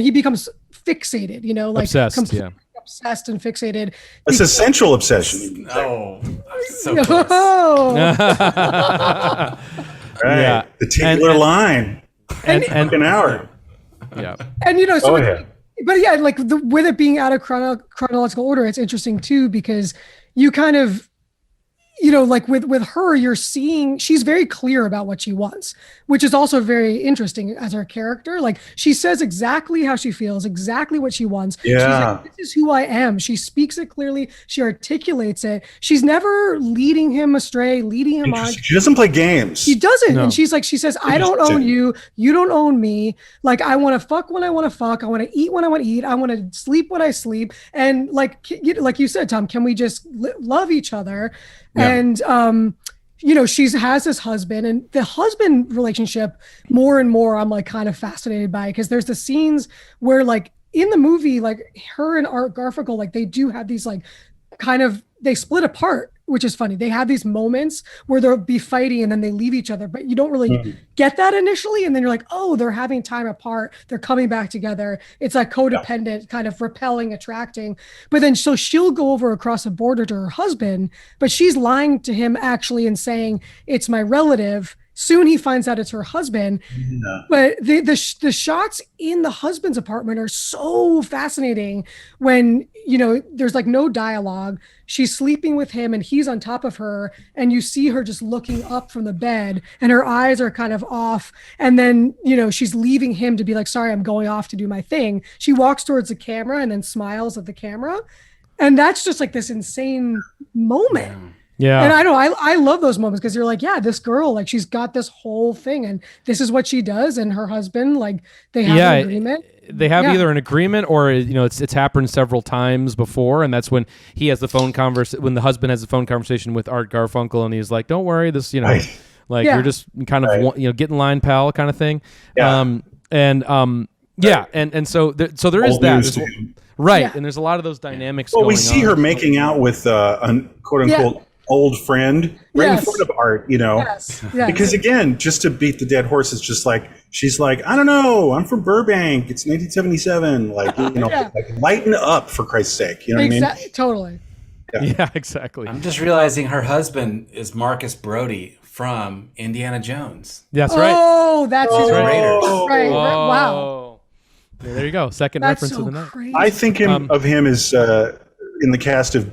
he becomes fixated, obsessed, obsessed and fixated. It's a sensual obsession. Oh, so close. Right. The titular line. And an hour. Yeah. And but like with it being out of chronological order, it's interesting too because you kind of like with her, you're seeing she's very clear about what she wants, which is also very interesting as her character. Like she says exactly how she feels, exactly what she wants. Yeah. She's like, this is who I am. She speaks it clearly. She articulates it. She's never leading him astray, leading him on. She doesn't play games. She doesn't. No. And she says, I don't own you. You don't own me. Like, I want to fuck when I want to fuck. I want to eat when I want to eat. I want to sleep when I sleep. And like you said, Tom, can we just love each other? Yeah. And, she has this husband, and the husband relationship more and more I'm like kind of fascinated by, because there's the scenes where like in the movie, like her and Art Garfunkel, like they do have these like kind of, they split apart, which is funny. They have these moments where they'll be fighting and then they leave each other, but you don't really get that initially. And then you're like, oh, they're having time apart. They're coming back together. It's like codependent, kind of repelling, attracting. But then so she'll go over across the border to her husband, but she's lying to him actually and saying, it's my relative. Soon he finds out it's her husband. Yeah. But the shots in the husband's apartment are so fascinating when, there's like no dialogue. She's sleeping with him and he's on top of her, and you see her just looking up from the bed and her eyes are kind of off. And then, she's leaving him to be like, sorry, I'm going off to do my thing. She walks towards the camera and then smiles at the camera. And that's just like this insane moment. Yeah. And I love those moments because you're like, yeah, this girl, like she's got this whole thing and this is what she does. And her husband, like they have an agreement. They have either an agreement or, it's happened several times before. And that's when he has the when the husband has the phone conversation with Art Garfunkel and he's like, don't worry, this, you're just kind of, get in line, pal, kind of thing. Yeah. And so there is that. Right. Yeah. And there's a lot of those dynamics going on. We see her making out with a quote unquote old friend right in front of Art, Yes. Because again, just to beat the dead horse, it's just like, she's like, I don't know, I'm from Burbank. It's 1977. Like, like lighten up for Christ's sake. You know what I mean? Totally. Yeah, exactly. I'm just realizing her husband is Marcus Brody from Indiana Jones. That's right. Oh, that's his Raiders. Right. Oh. Wow. Yeah, there you go. Second reference of the night. Crazy. I think of him as in the cast of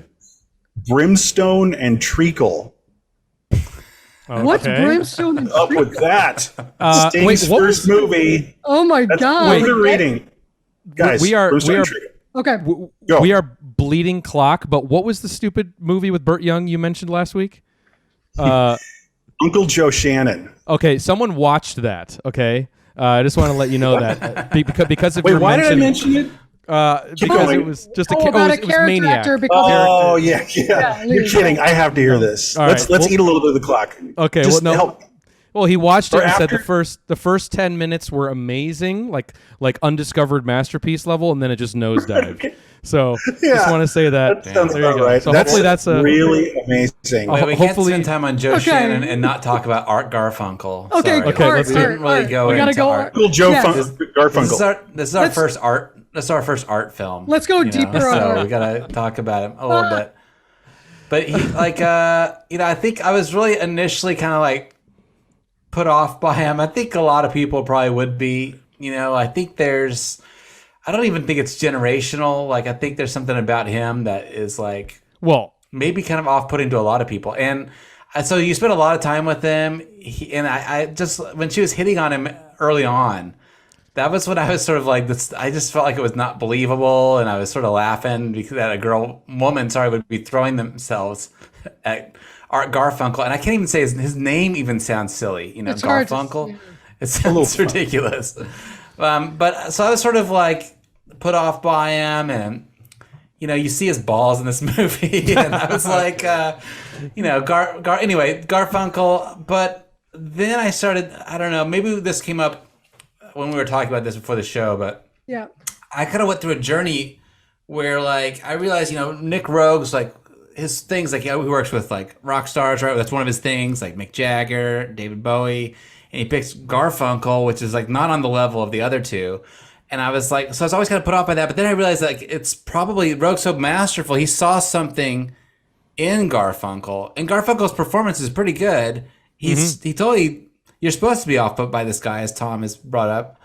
Brimstone and Treacle. Okay. What's Brimstone and Up with that. Sting's what first movie. Oh my God. Further reading. Guys, we are okay. We are bleeding clock, but what was the stupid movie with Burt Young you mentioned last week? Uncle Joe Shannon. Okay, someone watched that, okay? I just want to let you know that because of Wait, your why did I mention mention it? Because it was just about a it was character Maniac. actor because Oh yeah. You're kidding. I have to hear this. All Let's right, eat a little bit of the clock. Okay, Just well, no. help. Well, he watched it Or and said after? the first 10 minutes were amazing, like undiscovered masterpiece level, and then it just nosedived. Okay. So Yeah, just want to say that. That sounds There you about go. right. So That's hopefully that's a really amazing. Wait, we can't hopefully- spend time on Joe Shannon and not talk about Art Garfunkel. Okay, Sorry. Okay, let's we do it. didn't really go We gotta into go art. Uncle Joe Yes. Garfunkel. This is our first art. This is our first art film. Let's go deeper on So art. we gotta talk about him a little bit. But he, I think I was really initially kind of like put off by him. I think a lot of people probably would be. I think I don't even think it's generational. Like I think there's something about him that is like, well, maybe kind of off-putting to a lot of people. And so you spent a lot of time with him. I just, when she was hitting on him early on, that was when I was sort of like this. I just felt like it was not believable, and I was sort of laughing because that woman would be throwing themselves at Art Garfunkel, and I can't even say his name. Even sounds silly, It's hard to- Garfunkel. It sounds ridiculous. But so I was sort of like put off by him, and you see his balls in this movie, and I was like, anyway, Garfunkel. But then I started. I don't know. Maybe this came up when we were talking about this before the show, but Yeah. I kind of went through a journey where like I realized, Nick Roeg's like his things, like he works with like rock stars, right? That's one of his things, like Mick Jagger, David Bowie, and he picks Garfunkel, which is like not on the level of the other two. And I was like, so I was always kind of put off by that. But then I realized like it's probably Roeg's so masterful. He saw something in Garfunkel, and Garfunkel's performance is pretty good. He totally. You're supposed to be off put by this guy, as Tom has brought up.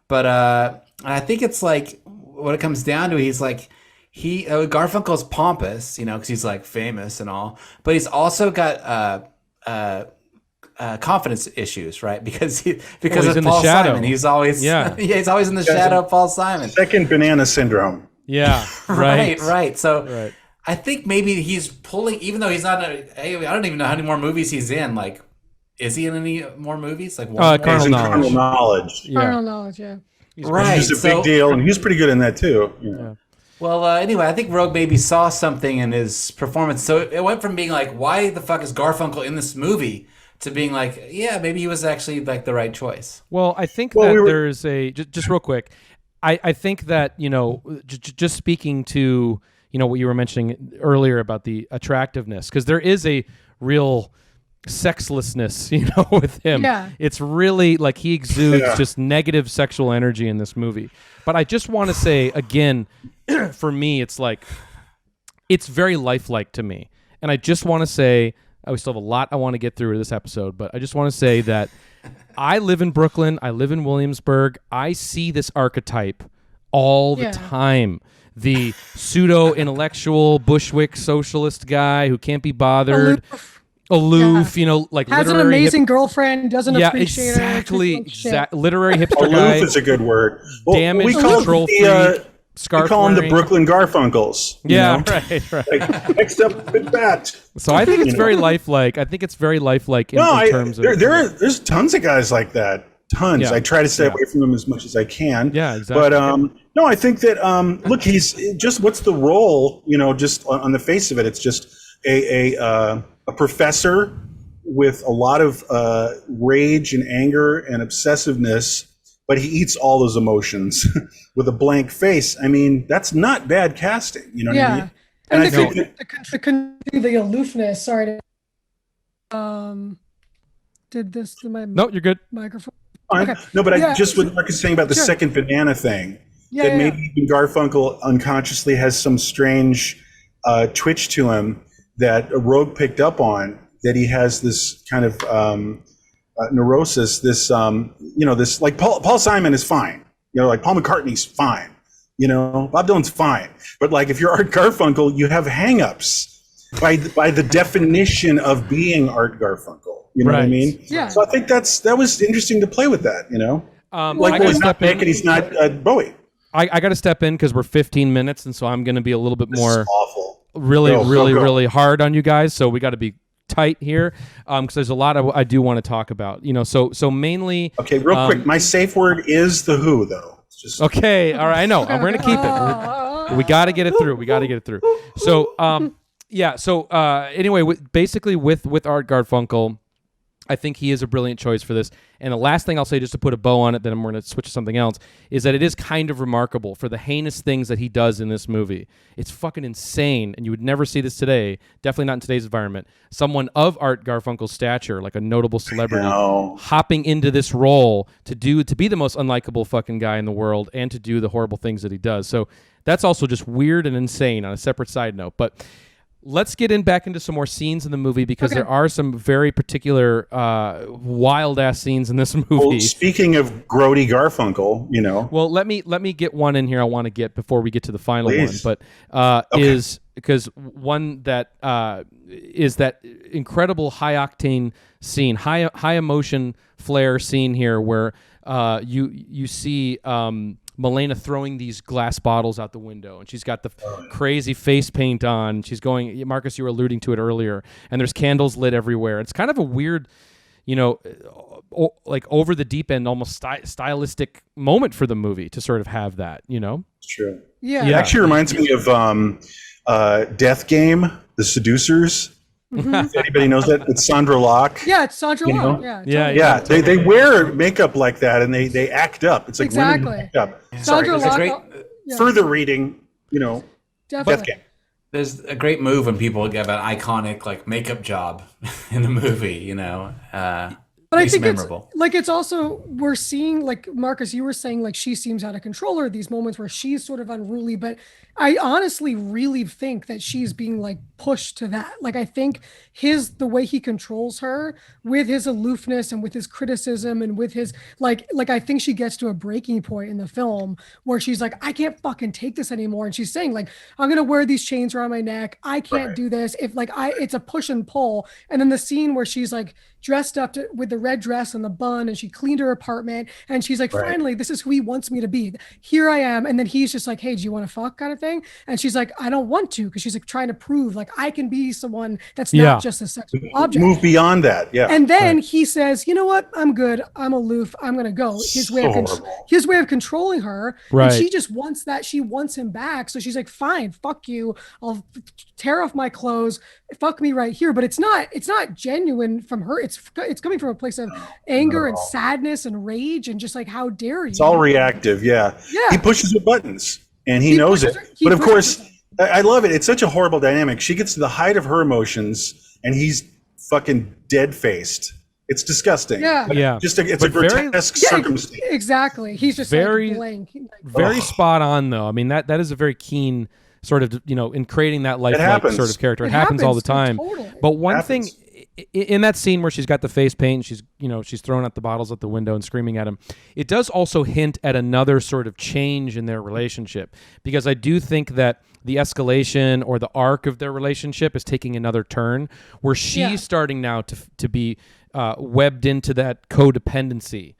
But I think it's like what it comes down to. He's like Garfunkel's pompous, because he's like famous and all. But he's also got confidence issues, right? Because of in the Paul shadow. Simon. He's always he's always in the shadow of Paul Simon. Second banana syndrome. yeah, right. Right. So Right. I think maybe he's pulling, even though he's not. I don't even know how many more movies he's in. Like, is he in any more movies? Like, one more? Carnal He's in Knowledge. Carnal Knowledge. Yeah. Carnal knowledge, yeah. Right. He's a big deal, and he's pretty good in that too. Well, anyway, I think Roeg maybe saw something in his performance. So it went from being like, why the fuck is Garfunkel in this movie, to being like, yeah, maybe he was actually like the right choice. Well, I think there's just real quick. I think that, just speaking to, what you were mentioning earlier about the attractiveness, because there is a real sexlessness, with him. Yeah. It's really like he exudes just negative sexual energy in this movie. But I just want to say again, for me, it's like, it's very lifelike to me. And I just want to say, we still have a lot I want to get through this episode, but I just want to say that I live in Brooklyn. I live in Williamsburg. I see this archetype all the time. The pseudo-intellectual Bushwick socialist guy who can't be bothered. Aloof, like has literary an amazing girlfriend, doesn't appreciate exactly, her. literary hipster Aloof guy. is a good word. Damaged we call control it scarf. We call them the wearing. Brooklyn Garfunkels. you Yeah, know? right. Like next up with that. So I think it's You know? very lifelike. I think it's very lifelike in terms of. There's tons of guys like that. Tons. Yeah. I try to stay Yeah. away from them as much as I can. Yeah, exactly. But no, I think that look, he's just what's the role? You know, just on the face of it, it's just a professor with a lot of rage and anger and obsessiveness, but he eats all those emotions with a blank face. I mean, that's not bad casting. You know what I mean? And I think that, the aloofness. Sorry. Did this to my No, you're good. microphone? fine. Okay. No, but Yeah. just what Mark is saying about the Sure. second banana thing, Yeah, that yeah, maybe even Garfunkel unconsciously has some strange twitch to him that Roeg picked up on, that he has this kind of neurosis, this, this, like Paul Simon is fine. You know, like Paul McCartney's fine. You know, Bob Dylan's fine. But like if you're Art Garfunkel, you have hangups by the definition of being Art Garfunkel. You know what I Right. mean? Yeah. So I think that was interesting to play with that, you know? I Like, gotta well, he's not step in. Mick and he's not Bowie. I got to step in because we're 15 minutes, and so I'm going to be a little bit This more is awful. really, Go, really, go. really hard on you guys. So we got to be tight here because there's a lot I do want to talk about. You know, so mainly. Okay, real quick. My safe word is the Who, though. It's just Okay, all right, I know. We're going to keep it. We got to get it through. We got to get it through. So, yeah. So, anyway, basically with Art Garfunkel, I think he is a brilliant choice for this. And the last thing I'll say, just to put a bow on it, then I'm going to switch to something else, is that it is kind of remarkable for the heinous things that he does in this movie. It's fucking insane, and you would never see this today, definitely not in today's environment. Someone of Art Garfunkel's stature, like a notable celebrity, No. hopping into this role to be the most unlikable fucking guy in the world and to do the horrible things that he does. So that's also just weird and insane on a separate side note. But let's get back into some more scenes in the movie because there are some very particular wild ass scenes in this movie. Well, speaking of Grody Garfunkel, you know. Well, let me get one in here. I want to get before we get to the final Please. one, but is because one that is that incredible high octane scene, high emotion flare scene here where you see Milena throwing these glass bottles out the window, and she's got the crazy face paint on. She's going, Marcus, you were alluding to it earlier, and there's candles lit everywhere. It's kind of a weird, like over the deep end, almost stylistic moment for the movie to sort of have that, It's true. Yeah. It actually reminds me of Death Game, The Seducers. If anybody knows that, it's Sandra Locke. Yeah, it's Sandra You know? Long. Yeah. Yeah, totally. Yeah, they wear makeup like that, and they act up. It's like women who Exactly. act up. Sorry, Sandra it's a Long. great Yeah, further reading. Death definitely. Game. There's a great move when people give an iconic like makeup job in the movie, you know. But I makes think it it's memorable. like it's also we're seeing, like Marcus, you were saying, like she seems out of control, or these moments where she's sort of unruly. But I honestly really think that she's being like pushed to that. Like I think the way he controls her with his aloofness and with his criticism and with his like I think she gets to a breaking point in the film where she's like, I can't fucking take this anymore. And she's saying like, I'm gonna wear these chains around my neck. I can't do this. If like it's a push and pull. And then the scene where she's like dressed up with the red dress and the bun, and she cleaned her apartment, and she's like, finally, this is who he wants me to be. Here I am. And then he's just like, hey, do you want to fuck, kind of thing? And she's like, I don't want to, because she's like trying to prove like I can be someone that's not just a sexual object. Move beyond that. Yeah. And then he says, you know what? I'm good. I'm aloof. I'm going to go. His way of controlling her. Right. And she just wants that. She wants him back. So she's like, fine, fuck you. I'll tear off my clothes. Fuck me right here. But it's not genuine from her. It's coming from a place of anger and sadness and rage and just like, how dare you? It's all reactive. Yeah. Yeah. He pushes her buttons, and he knows it. But of course, I love it. It's such a horrible dynamic. She gets to the height of her emotions, and he's fucking dead faced. It's disgusting. Yeah. Yeah. It's a But very- grotesque circumstance. Exactly. He's just Very- like blank. very spot on though. I mean that is a very keen sort of in creating that lifelike happens. sort of character. It happens all the time. Totally. But one Happens. thing in that scene where she's got the face paint, and she's throwing out the bottles at the window and screaming at him, it does also hint at another sort of change in their relationship, because I do think that the escalation or the arc of their relationship is taking another turn where she's starting now to be webbed into that codependency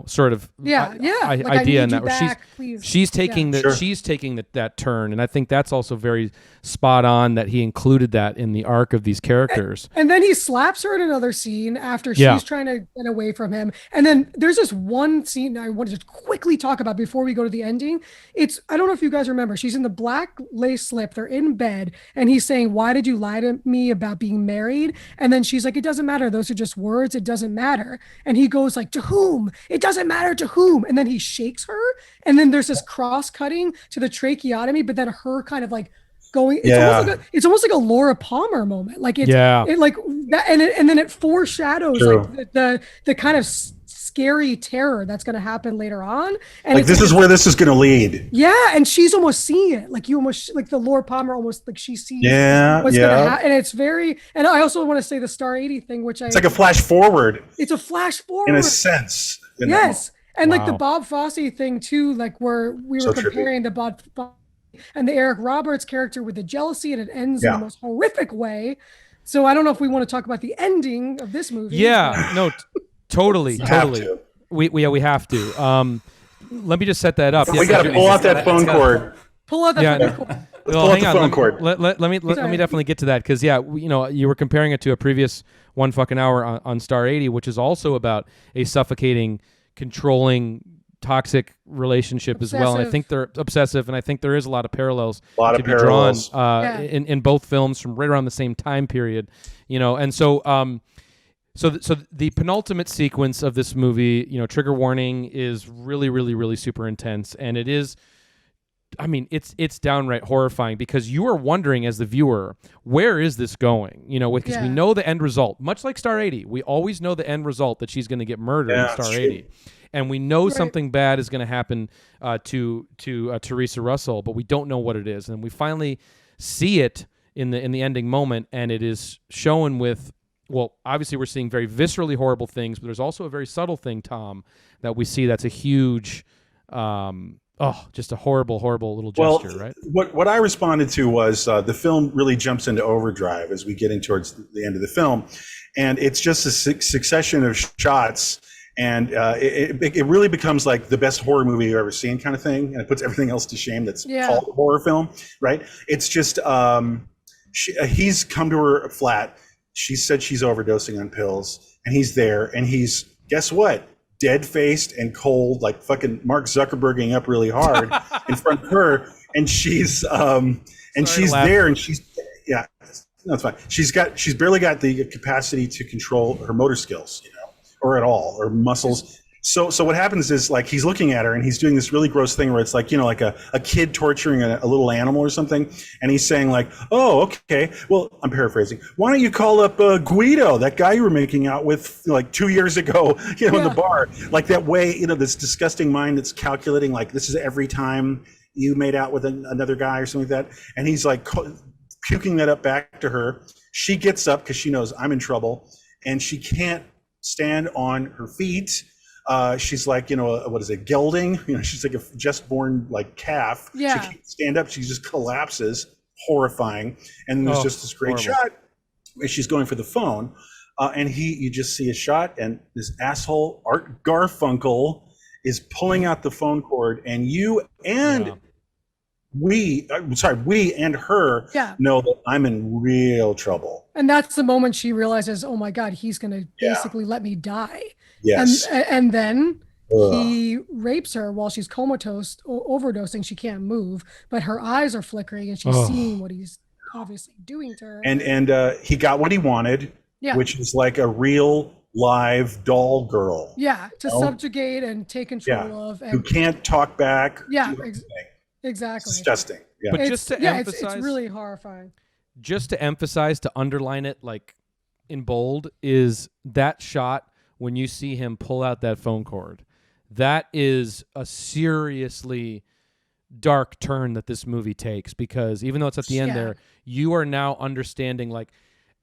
sort of Like, idea in that where please. she's taking that turn, and I think that's also very spot on that he included that in the arc of these characters. And then he slaps her in another scene after she's trying to get away from him. And then there's this one scene I want to just quickly talk about before we go to the ending. I don't know if you guys remember, she's in the black lace slip, they're in bed, and he's saying, "Why did you lie to me about being married?" And then she's like, "It doesn't matter, those are just words, it doesn't matter." And he goes like, "To whom? It doesn't matter to whom." And then he shakes her, and then there's this cross-cutting to the tracheotomy, but then her kind of like going, it's almost like a Laura Palmer moment. Like it like that, and then it foreshadows like the kind of scary terror that's going to happen later on. And like this is where this is going to lead. Yeah, and she's almost seeing it. Like you almost like the Laura Palmer almost like she sees what's going to happen. And it's very. And I also want to say the Star 80 thing, which it's like a flash forward. It's a flash forward in a sense. Yes, and like the Bob Fosse thing too, like where we were comparing the Bob and the Eric Roberts character with the jealousy, and it ends in the most horrific way. So I don't know if we want to talk about the ending of this movie. Yeah, no, totally. We have to. Let me just set that up. We got to pull out that phone cord. Pull out that phone cord. Well, hang on. Let me definitely get to that because you were comparing it to a previous 1 fucking hour on Star 80, which is also about a suffocating, controlling, toxic relationship as well. And I think they're obsessive, and I think there is a lot of parallels to be drawn in both films from right around the same time period. And so the penultimate sequence of this movie, trigger warning, is really, really, really super intense, and it is. I mean, it's downright horrifying because you are wondering as the viewer, where is this going? Because we know the end result. Much like Star 80, we always know the end result, that she's going to get murdered in Star 80. And we know something bad is going to happen to Theresa Russell, but we don't know what it is. And we finally see it in the ending moment, and it is shown with, well, obviously we're seeing very viscerally horrible things, but there's also a very subtle thing, Tom, that we see that's a huge... just a horrible, horrible little gesture, right? What I responded to was the film really jumps into overdrive as we get in towards the end of the film, and it's just a succession of shots, and it really becomes like the best horror movie you've ever seen kind of thing, and it puts everything else to shame that's called a horror film, right? It's just he's come to her flat. She said she's overdosing on pills, and he's there, and he's, guess what? Dead-faced and cold, like fucking Mark Zuckerberging up really hard in front of her, and she's there, and she's no, it's fine. She's barely got the capacity to control her motor skills, or at all, or muscles. So what happens is, like, he's looking at her and he's doing this really gross thing where it's like, like a kid torturing a little animal or something. And he's saying like, "Oh, okay. Well," I'm paraphrasing, "why don't you call up Guido, that guy you were making out with like 2 years ago, in the bar." Like that way, this disgusting mind that's calculating, like, this is every time you made out with another guy or something like that. And he's like puking that up back to her. She gets up because she knows I'm in trouble, and she can't stand on her feet. She's like, what is it, gelding? She's like a just born like calf. Yeah. She can't stand up. She just collapses, horrifying. And there's just this great shot where she's going for the phone. And you just see a shot, and this asshole Art Garfunkel is pulling out the phone cord, and we and her know that I'm in real trouble. And that's the moment she realizes, oh my God, he's going to basically let me die. Yes. And then he rapes her while she's comatose, overdosing. She can't move, but her eyes are flickering, and she's seeing what he's obviously doing to her. And he got what he wanted, which is like a real live doll girl. Yeah, to subjugate and take control of. And who can't talk back. Yeah, exactly. It's disgusting. Yeah. But just to emphasize, it's really horrifying. Just to emphasize, to underline it like in bold, is that shot when you see him pull out that phone cord. That is a seriously dark turn that this movie takes, because even though it's at the end there, you are now understanding, like,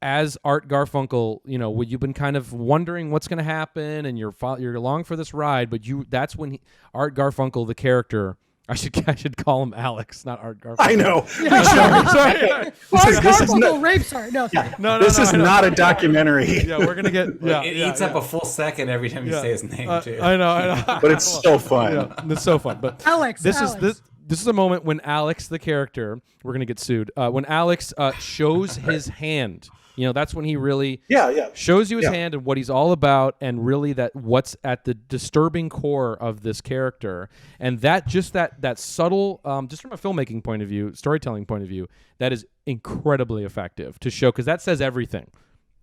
as Art Garfunkel, you've been kind of wondering what's going to happen, and you're along for this ride, but that's when Art Garfunkel, the character, I should call him Alex, not Art Garfunkel. I know. Sorry. Art this is Garfunkel rapes her. No, sorry. No, this is I know. not a documentary. Yeah, we're gonna get. Yeah, It yeah, eats up a full second every time you say his name, too. I know. But it's so fun. Yeah, it's so fun. But Alex. this is a moment when Alex, the character, we're gonna get sued. When Alex shows his hand. That's when he really shows you his hand and what he's all about, and really what's at the disturbing core of this character. And that subtle, just from a filmmaking point of view, storytelling point of view, that is incredibly effective to show, because that says everything.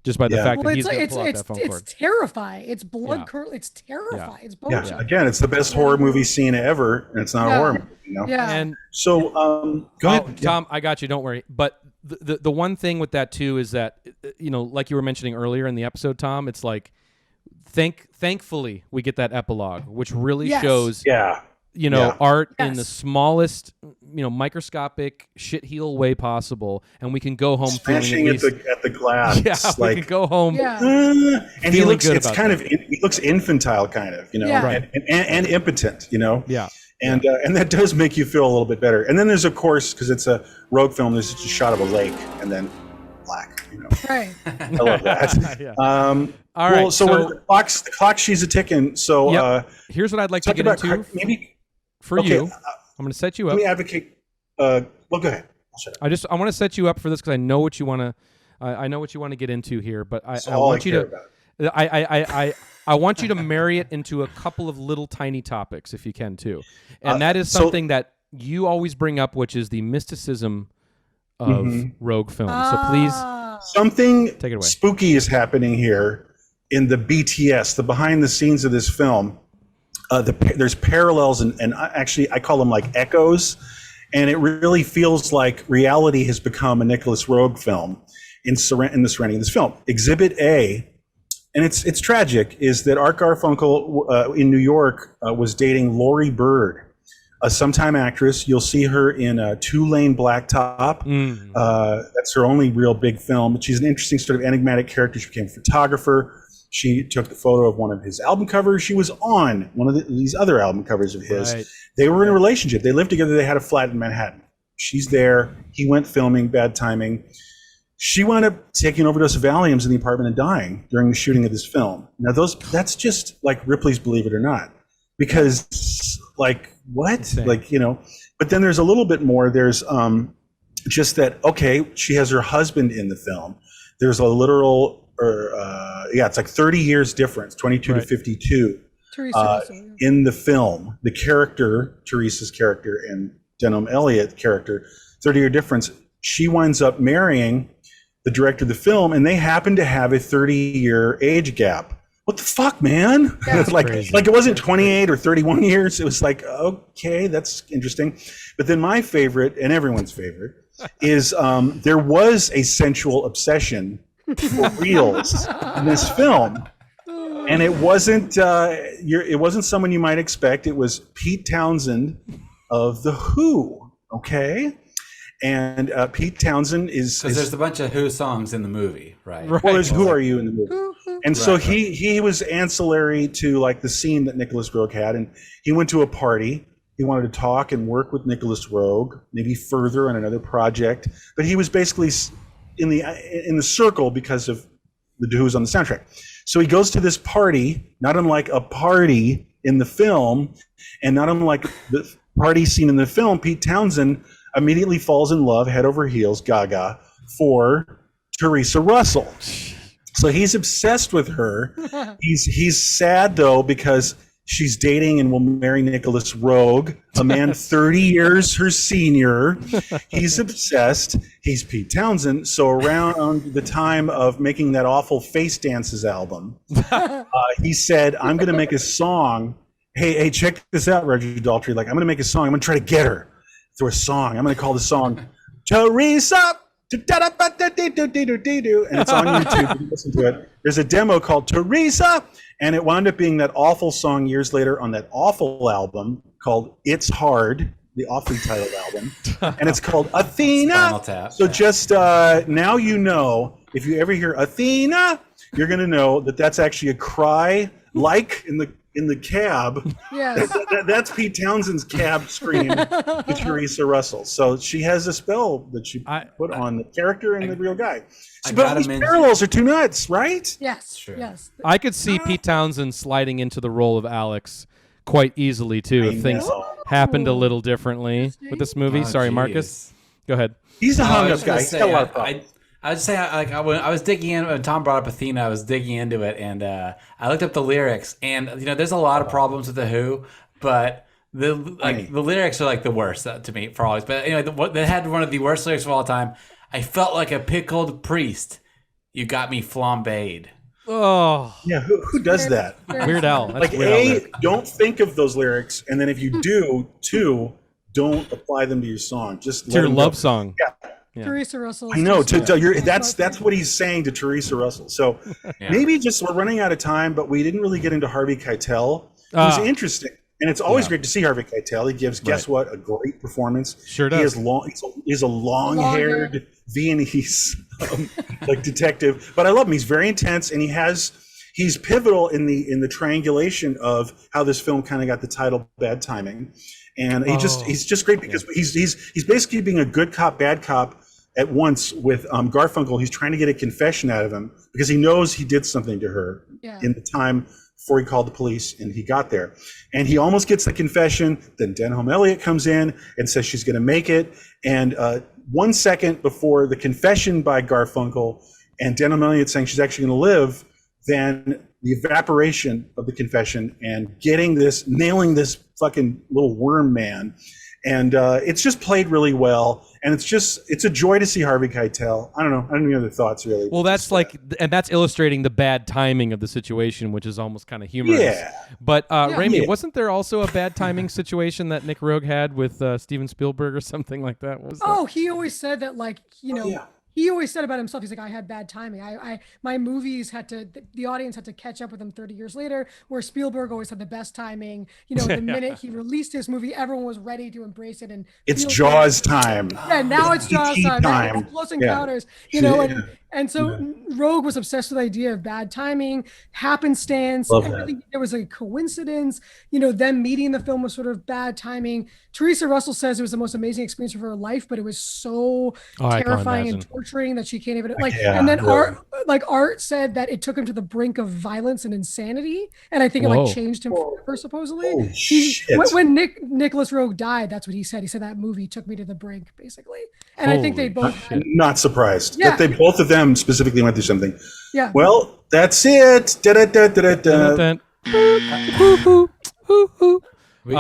Just by the fact that he's going to pull out that phone cord. It's terrifying. It's blood curdling. It's terrifying. It's bullshit. Yeah. Again, it's the best horror movie scene ever, and it's not a horror movie. Yeah. And so, go ahead. Tom, I got you. Don't worry. But the one thing with that too is that, like you were mentioning earlier in the episode, Tom, it's like, thankfully we get that epilogue, which really shows, art in the smallest, microscopic shitheel way possible, and we can go home smashing feeling at the glass. Yeah, we can go home. Yeah. And he looks he looks infantile, kind of, Right. and impotent, Yeah. And that does make you feel a little bit better. And then there's, of course, because it's a Roeg film, there's just a shot of a lake and then black. Right. I love that. Yeah. All right. Well, so the clock she's a ticking. So here's what I'd like to get into. Maybe for you. I'm going to set you up. Let me advocate. Well, go ahead. I'll shut up. I want to set you up for this because I know what you want to. I know what you want to get into here, but I all want you care to. about. I want you to marry it into a couple of little tiny topics, if you can too, and that is something that you always bring up, which is the mysticism of Roeg films. So please, something take it away. Spooky is happening here in the BTS, the behind the scenes of this film. There's parallels and actually I call them like echoes, and it really feels like reality has become a Nicolas Roeg film in the surrounding of this film. Exhibit A. And it's tragic, is that Art Garfunkel in New York was dating Laurie Bird, a sometime actress. You'll see her in a 2-lane black top. That's her only real big film. She's an interesting sort of enigmatic character. She became a photographer. She took the photo of one of his album covers. She was on one of these other album covers of his. Right. They were in a relationship. They lived together. They had a flat in Manhattan. She's there. He went filming, bad timing. She wound up taking an overdose of Valiums in the apartment and dying during the shooting of this film. Now, that's just like Ripley's Believe It or Not, because like what? Insane. Like, but then there's a little bit more. There's just that, okay, she has her husband in the film. There's a literal, it's like 30 years difference, 22 to 52 Theresa Russell. in the film. The character, Theresa's character, and Denholm Elliott character, 30-year difference. She winds up marrying the director of the film, and they happen to have a 30-year age gap. What the fuck, man? It's like it wasn't 28 or 31 years. It was like, okay, that's interesting. But then my favorite, and everyone's favorite, is there was a sensual obsession for reals in this film. And it wasn't someone you might expect. It was Pete Townsend of The Who, okay? And Pete Townsend is... Because there's a bunch of Who songs in the movie, right? Well, there's Who Are You in the movie. And so he was ancillary to like the scene that Nicolas Roeg had. And he went to a party. He wanted to talk and work with Nicolas Roeg, maybe further on another project. But he was basically in the circle because of the Who's on the soundtrack. So he goes to this party, not unlike a party in the film, and not unlike the party scene in the film, Pete Townsend immediately falls in love, head over heels, gaga, for Theresa Russell. So he's obsessed with her. He's sad though because she's dating and will marry Nicolas Roeg, a man 30 years her senior. He's obsessed. He's Pete Townsend. So around the time of making that awful Face Dances album, he said, I'm going to make a song. Hey, check this out, Roger Daltrey. Like, I'm going to make a song. I'm going to try to get her through a song. I'm going to call the song Theresa. And it's on YouTube. You can listen to it. There's a demo called Theresa, and it wound up being that awful song years later on that awful album called It's Hard, the awfully titled album, and it's called Athena. So just now you know, if you ever hear Athena, you're going to know that that's actually a cry, like in the in the cab. Yes. That's Pete Townshend's cab scream to Theresa Russell. So she has a spell that she put on the character and the real guy. But these parallels are too nuts, right? Yes. Sure. Yes. I could see Pete Townsend sliding into the role of Alex quite easily too if things happened a little differently with this movie. Sorry, Marcus. Go ahead. He's a hung up guy. He's got a lot of problems. I would say, like, when I was digging in, when Tom brought up Athena, I was digging into it, and I looked up the lyrics, and there's a lot of problems with the Who, but the lyrics are like the worst to me for always. But anyway, they had one of the worst lyrics of all time. I felt like a pickled priest. You got me flambéed. Oh, yeah. Who does that? Weird Al. That's Like, Weird Al. don't think of those lyrics, and then if you do, two, don't apply them to your song. Just It's your love song. Yeah. Teresa Russell. I know. That's what he's saying to Theresa Russell. So maybe just we're running out of time, but we didn't really get into Harvey Keitel. He's interesting, and it's always great to see Harvey Keitel. He gives, guess what, a great performance. Sure does. He's a long-haired Viennese like detective, but I love him. He's very intense, and he's pivotal in the triangulation of how this film kind of got the title Bad Timing. And he's just great because he's basically being a good cop, bad cop at once with Garfunkel. He's trying to get a confession out of him because he knows he did something to her in the time before he called the police, and he got there. And he almost gets the confession. Then Denholm Elliott comes in and says she's going to make it. And 1 second before the confession by Garfunkel and Denholm Elliott saying she's actually going to live, then the evaporation of the confession and nailing this fucking little worm man. And it's just played really well. And it's a joy to see Harvey Keitel. I don't know. I don't have any other thoughts really. Well, that's and that's illustrating the bad timing of the situation, which is almost kind of humorous. Yeah. But Rémy, wasn't there also a bad timing situation that Nick Roeg had with Steven Spielberg or something like that? What was that? He always said that, like, he always said about himself, he's like, I had bad timing. My movies the audience had to catch up with him 30 years later, where Spielberg always had the best timing. The minute he released his movie, everyone was ready to embrace it. And it's Jaws time. Yeah, now it's Jaws time. It's Close Encounters, and so Roeg was obsessed with the idea of bad timing, happenstance, everything. There was a coincidence, them meeting the film was sort of bad timing. Theresa Russell says it was the most amazing experience of her life, but it was so terrifying and torturing that she can't even and then Art said that it took him to the brink of violence and insanity, and I think it changed him forever, supposedly. When Nicolas Roeg died, that's what he said. He said that movie took me to the brink, basically. And I think they both not surprised that they both of them specifically went through something. Yeah. Well, that's it. We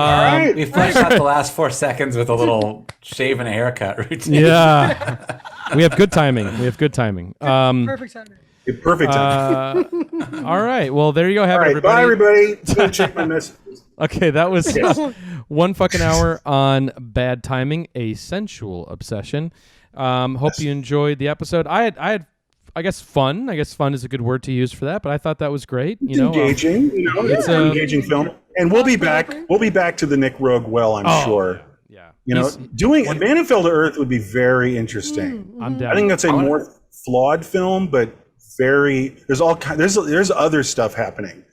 fleshed out the last 4 seconds with a little shave and a haircut routine. Yeah. We have good timing. Perfect timing. Perfect timing. All right. Well, there you go. Have everybody. Bye, everybody. Go check my messages. Okay, that was 1 fucking hour on Bad Timing, a sensual obsession. Hope you enjoyed the episode. I had I guess fun. I guess fun is a good word to use for that, but I thought that was great. Engaging. It's an engaging film. And we'll be back. We'll be back to the Nick Roeg well, I'm sure. Yeah. Doing Man and Fell to Earth would be very interesting. I'm down. I think that's a more flawed film, but there's other stuff happening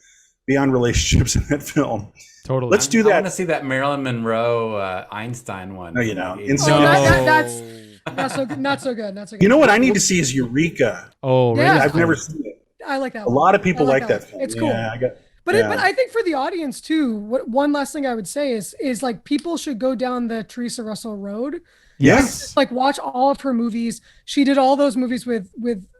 beyond relationships in that film. Totally. Let's do that. I want to see that Marilyn Monroe Einstein one. That's not so good. You know what I need to see is Eureka. Oh, really? I've never seen it. I like that. A lot of people like that film. It's cool. But I think for the audience too, one last thing I would say is like people should go down the Theresa Russell road. Yes. Like watch all of her movies. She did all those movies with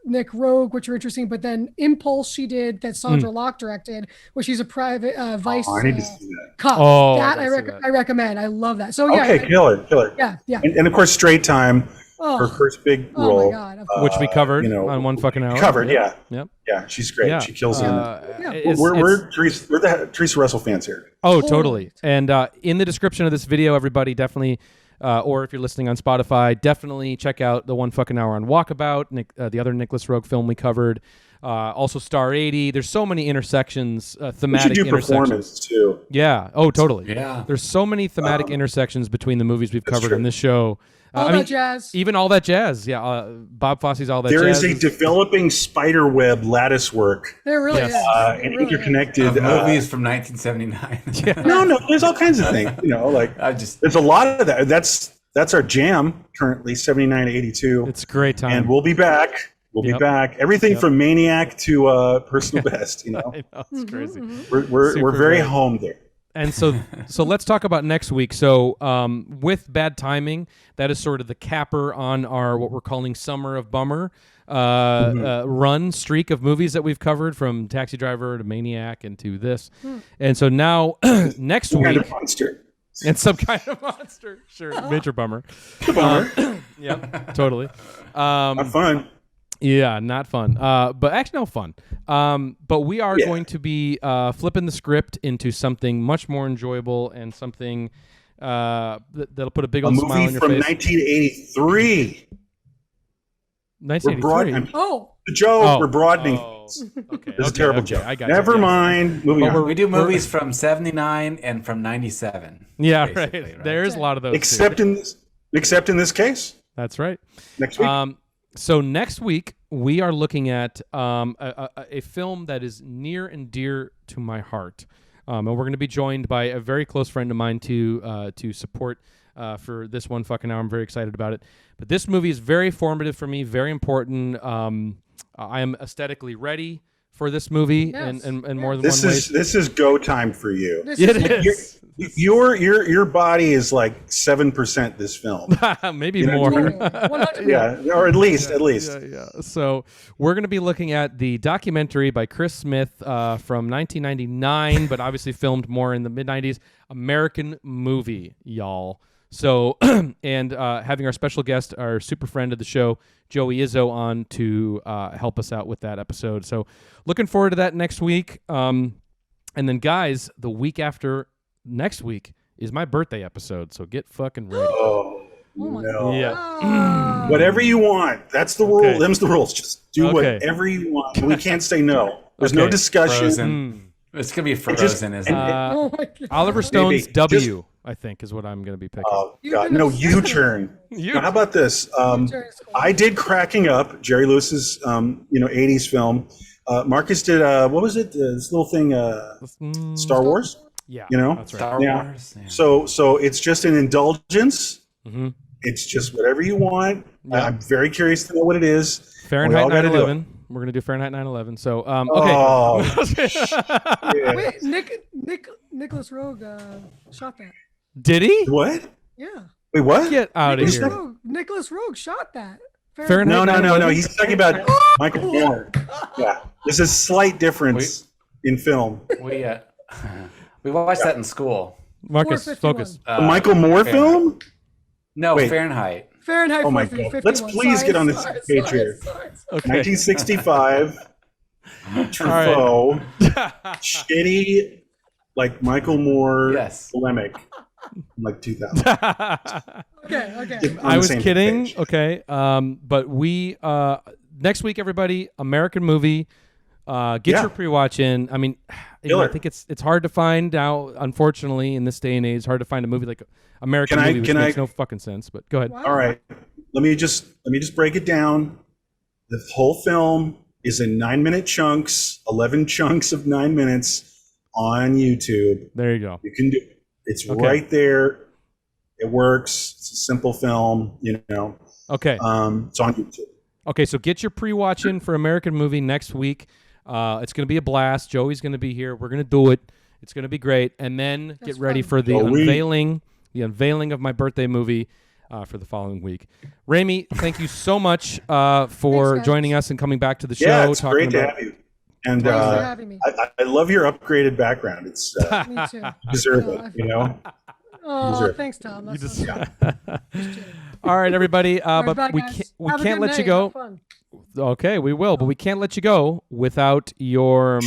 Nick Roeg, which are interesting. But then Impulse, she did that Sandra Locke directed, where she's a private vice I need to see that. cop. I recommend. I love that. So yeah. Okay, killer. Yeah. And of course, Straight Time. Her first big role, oh my God, which we covered on 1 fucking hour. Yeah, she's great. Yeah. She's kills in We're the Theresa Russell fans here. Oh, totally. And in the description of this video, everybody definitely, or if you're listening on Spotify, definitely check out the 1 fucking hour on Walkabout, the other Nicolas Roeg film we covered. Also Star 80. There's so many intersections, thematic intersections. Performance too. Yeah. Oh, totally. Yeah. There's so many thematic intersections between the movies we've covered in this show All that jazz. Even All That Jazz. Yeah, Bob Fosse's All That There Jazz. is a developing spider web lattice work There really Yes. is. It and really interconnected Of movies from 1979. No, there's all kinds of things. There's a lot of that. That's our jam currently, 79 to 82. It's a great time. And we'll be back. We'll be back. Everything from Maniac to Personal Best. I know, it's crazy. We're Super very great. home there. And so let's talk about next week. So with Bad Timing, that is sort of the capper on our what we're calling Summer of Bummer run streak of movies that we've covered, from Taxi Driver to Maniac and to this. And so now next Kind week, of monster. and some kind of monster, sure, major bummer. Yeah, totally. Not fun. Yeah, not fun. But actually, no fun. But we are going to be flipping the script into something much more enjoyable and something that'll put a big A old smile on movie your from face. 1983. 1983. Oh, Joe, we're broadening. Okay, This is a terrible okay, joke. I got you. Never mind. Moving on. We do movies from 79 and from 97. Yeah, basically, right. There's a lot of those. Except too. in this case, That's right. next week. So next week we are looking at a film that is near and dear to my heart, and we're going to be joined by a very close friend of mine to support for this one fucking hour. I'm very excited about it. But this movie is very formative for me, very important. I am aesthetically ready for this movie, Yes. and more than this one is this is go time for you. this way. is It is. Your body is like 7% this film. Maybe You know more. what I mean? 100%. Yeah, or at least. Yeah. So we're going to be looking at the documentary by Chris Smith from 1999, but obviously filmed more in the mid 90s. American Movie, y'all. So, and having our special guest, our super friend of the show, Joey Izzo, on to help us out with that episode. So, looking forward to that next week. And then, guys, the week after next week is my birthday episode. So get fucking ready. Oh, my no. Yeah. Whatever you want. That's the rule. Okay. Them's the rules. Just do Okay. whatever you want. We can't say no. There's no Okay. discussion. Frozen. It's going to be Frozen, isn't it? Oh my God. Oliver Stone's Maybe. W, I think, is what I'm going to be picking. Oh You're God, gonna no say- U-turn. Now, how about this? I did Cracking Up, Jerry Lewis's 80s film. Marcus did what was it? This little thing, Star Wars. Yeah, You know? that's right. Star Yeah. Wars. Yeah. So it's just an indulgence. Mhm. It's just whatever you want. Yeah. I'm very curious to know what it is. Fahrenheit all gotta do it. 9/11. We're going to do Fahrenheit 9/11. So, okay. Oh, yeah. Wait, Nicholas Roeg shot that. Did he? What? Yeah. Wait, what? Get out of Who's here. that? Nicholas Roeg shot that. Fahrenheit No. 9/11? He's talking about Michael Moore. Yeah, there's a slight difference in film. We watched that in school. Marcus, 451. focus. The Michael Moore film? No, Wait. Fahrenheit. Fahrenheit Oh my 451. God. Let's please get on this page here. Okay. 1965. Truffaut. Shitty, like Michael Moore Yes. polemic. Like 2000. Okay. On I the was same kidding. page. Okay. But we next week, everybody, American Movie. Get Yeah. your pre-watch in. I mean, I Killer. think it's hard to find now. Unfortunately, in this day and age, it's hard to find a movie like American Can I- Movie, which can makes I- no fucking sense. But go ahead. Wow. All right. Let me just break it down. The whole film is in 9-minute chunks, 11 chunks of 9 minutes on YouTube. There you go. You can do it. It's Okay. right there. It works. It's a simple film, Okay. It's on YouTube. Okay, so get your pre-watch in for American Movie next week. It's going to be a blast. Joey's going to be here. We're going to do it. It's going to be great. And then That's get ready fun. for the Joey. unveiling of my birthday movie for the following week. Rémy, thank you so much for Thanks, guys. joining us and coming back to the show. Yeah, it's talking great to about have you. And Thanks for having me. I love your upgraded background. It's Me too. you deserve it. Oh, Deserve it. thanks, Tom. That's just- so sweet. All right, everybody. All right, But bye, we guys. can't we Have a can't good let you night. go. Have fun. Okay, we will, but we can't let you go without your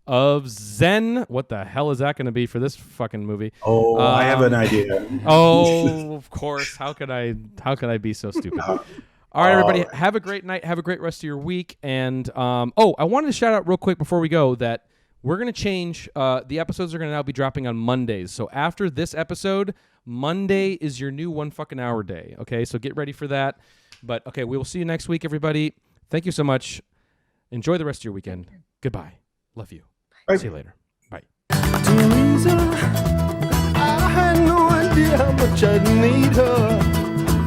of Zen. What the hell is that going to be for this fucking movie? Oh, I have an idea. Oh, of course. How could I be so stupid? All right, everybody. Have a great night. Have a great rest of your week. And I wanted to shout out real quick before we go that we're going to change. The episodes are going to now be dropping on Mondays. So after this episode, Monday is your new 1 fucking hour day. Okay, so get ready for that. But okay, we will see you next week, everybody. Thank you so much. Enjoy the rest of your weekend. Goodbye. Love you. Bye. See you later. Bye. Theresa, I had no idea how much I'd need her.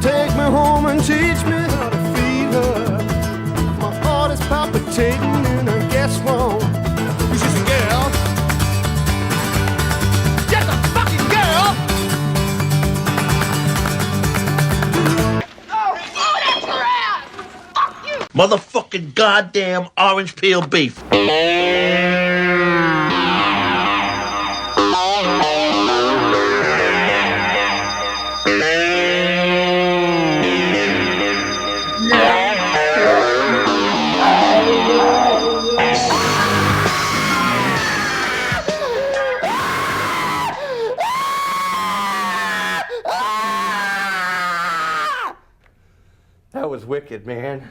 Take me home and teach me how to feed her. My heart is palpitating and I guess wrong. She's a girl. Just a fucking girl. Oh, that's her ass! Fuck you! Motherfucking goddamn orange peel beef. That was wicked, man.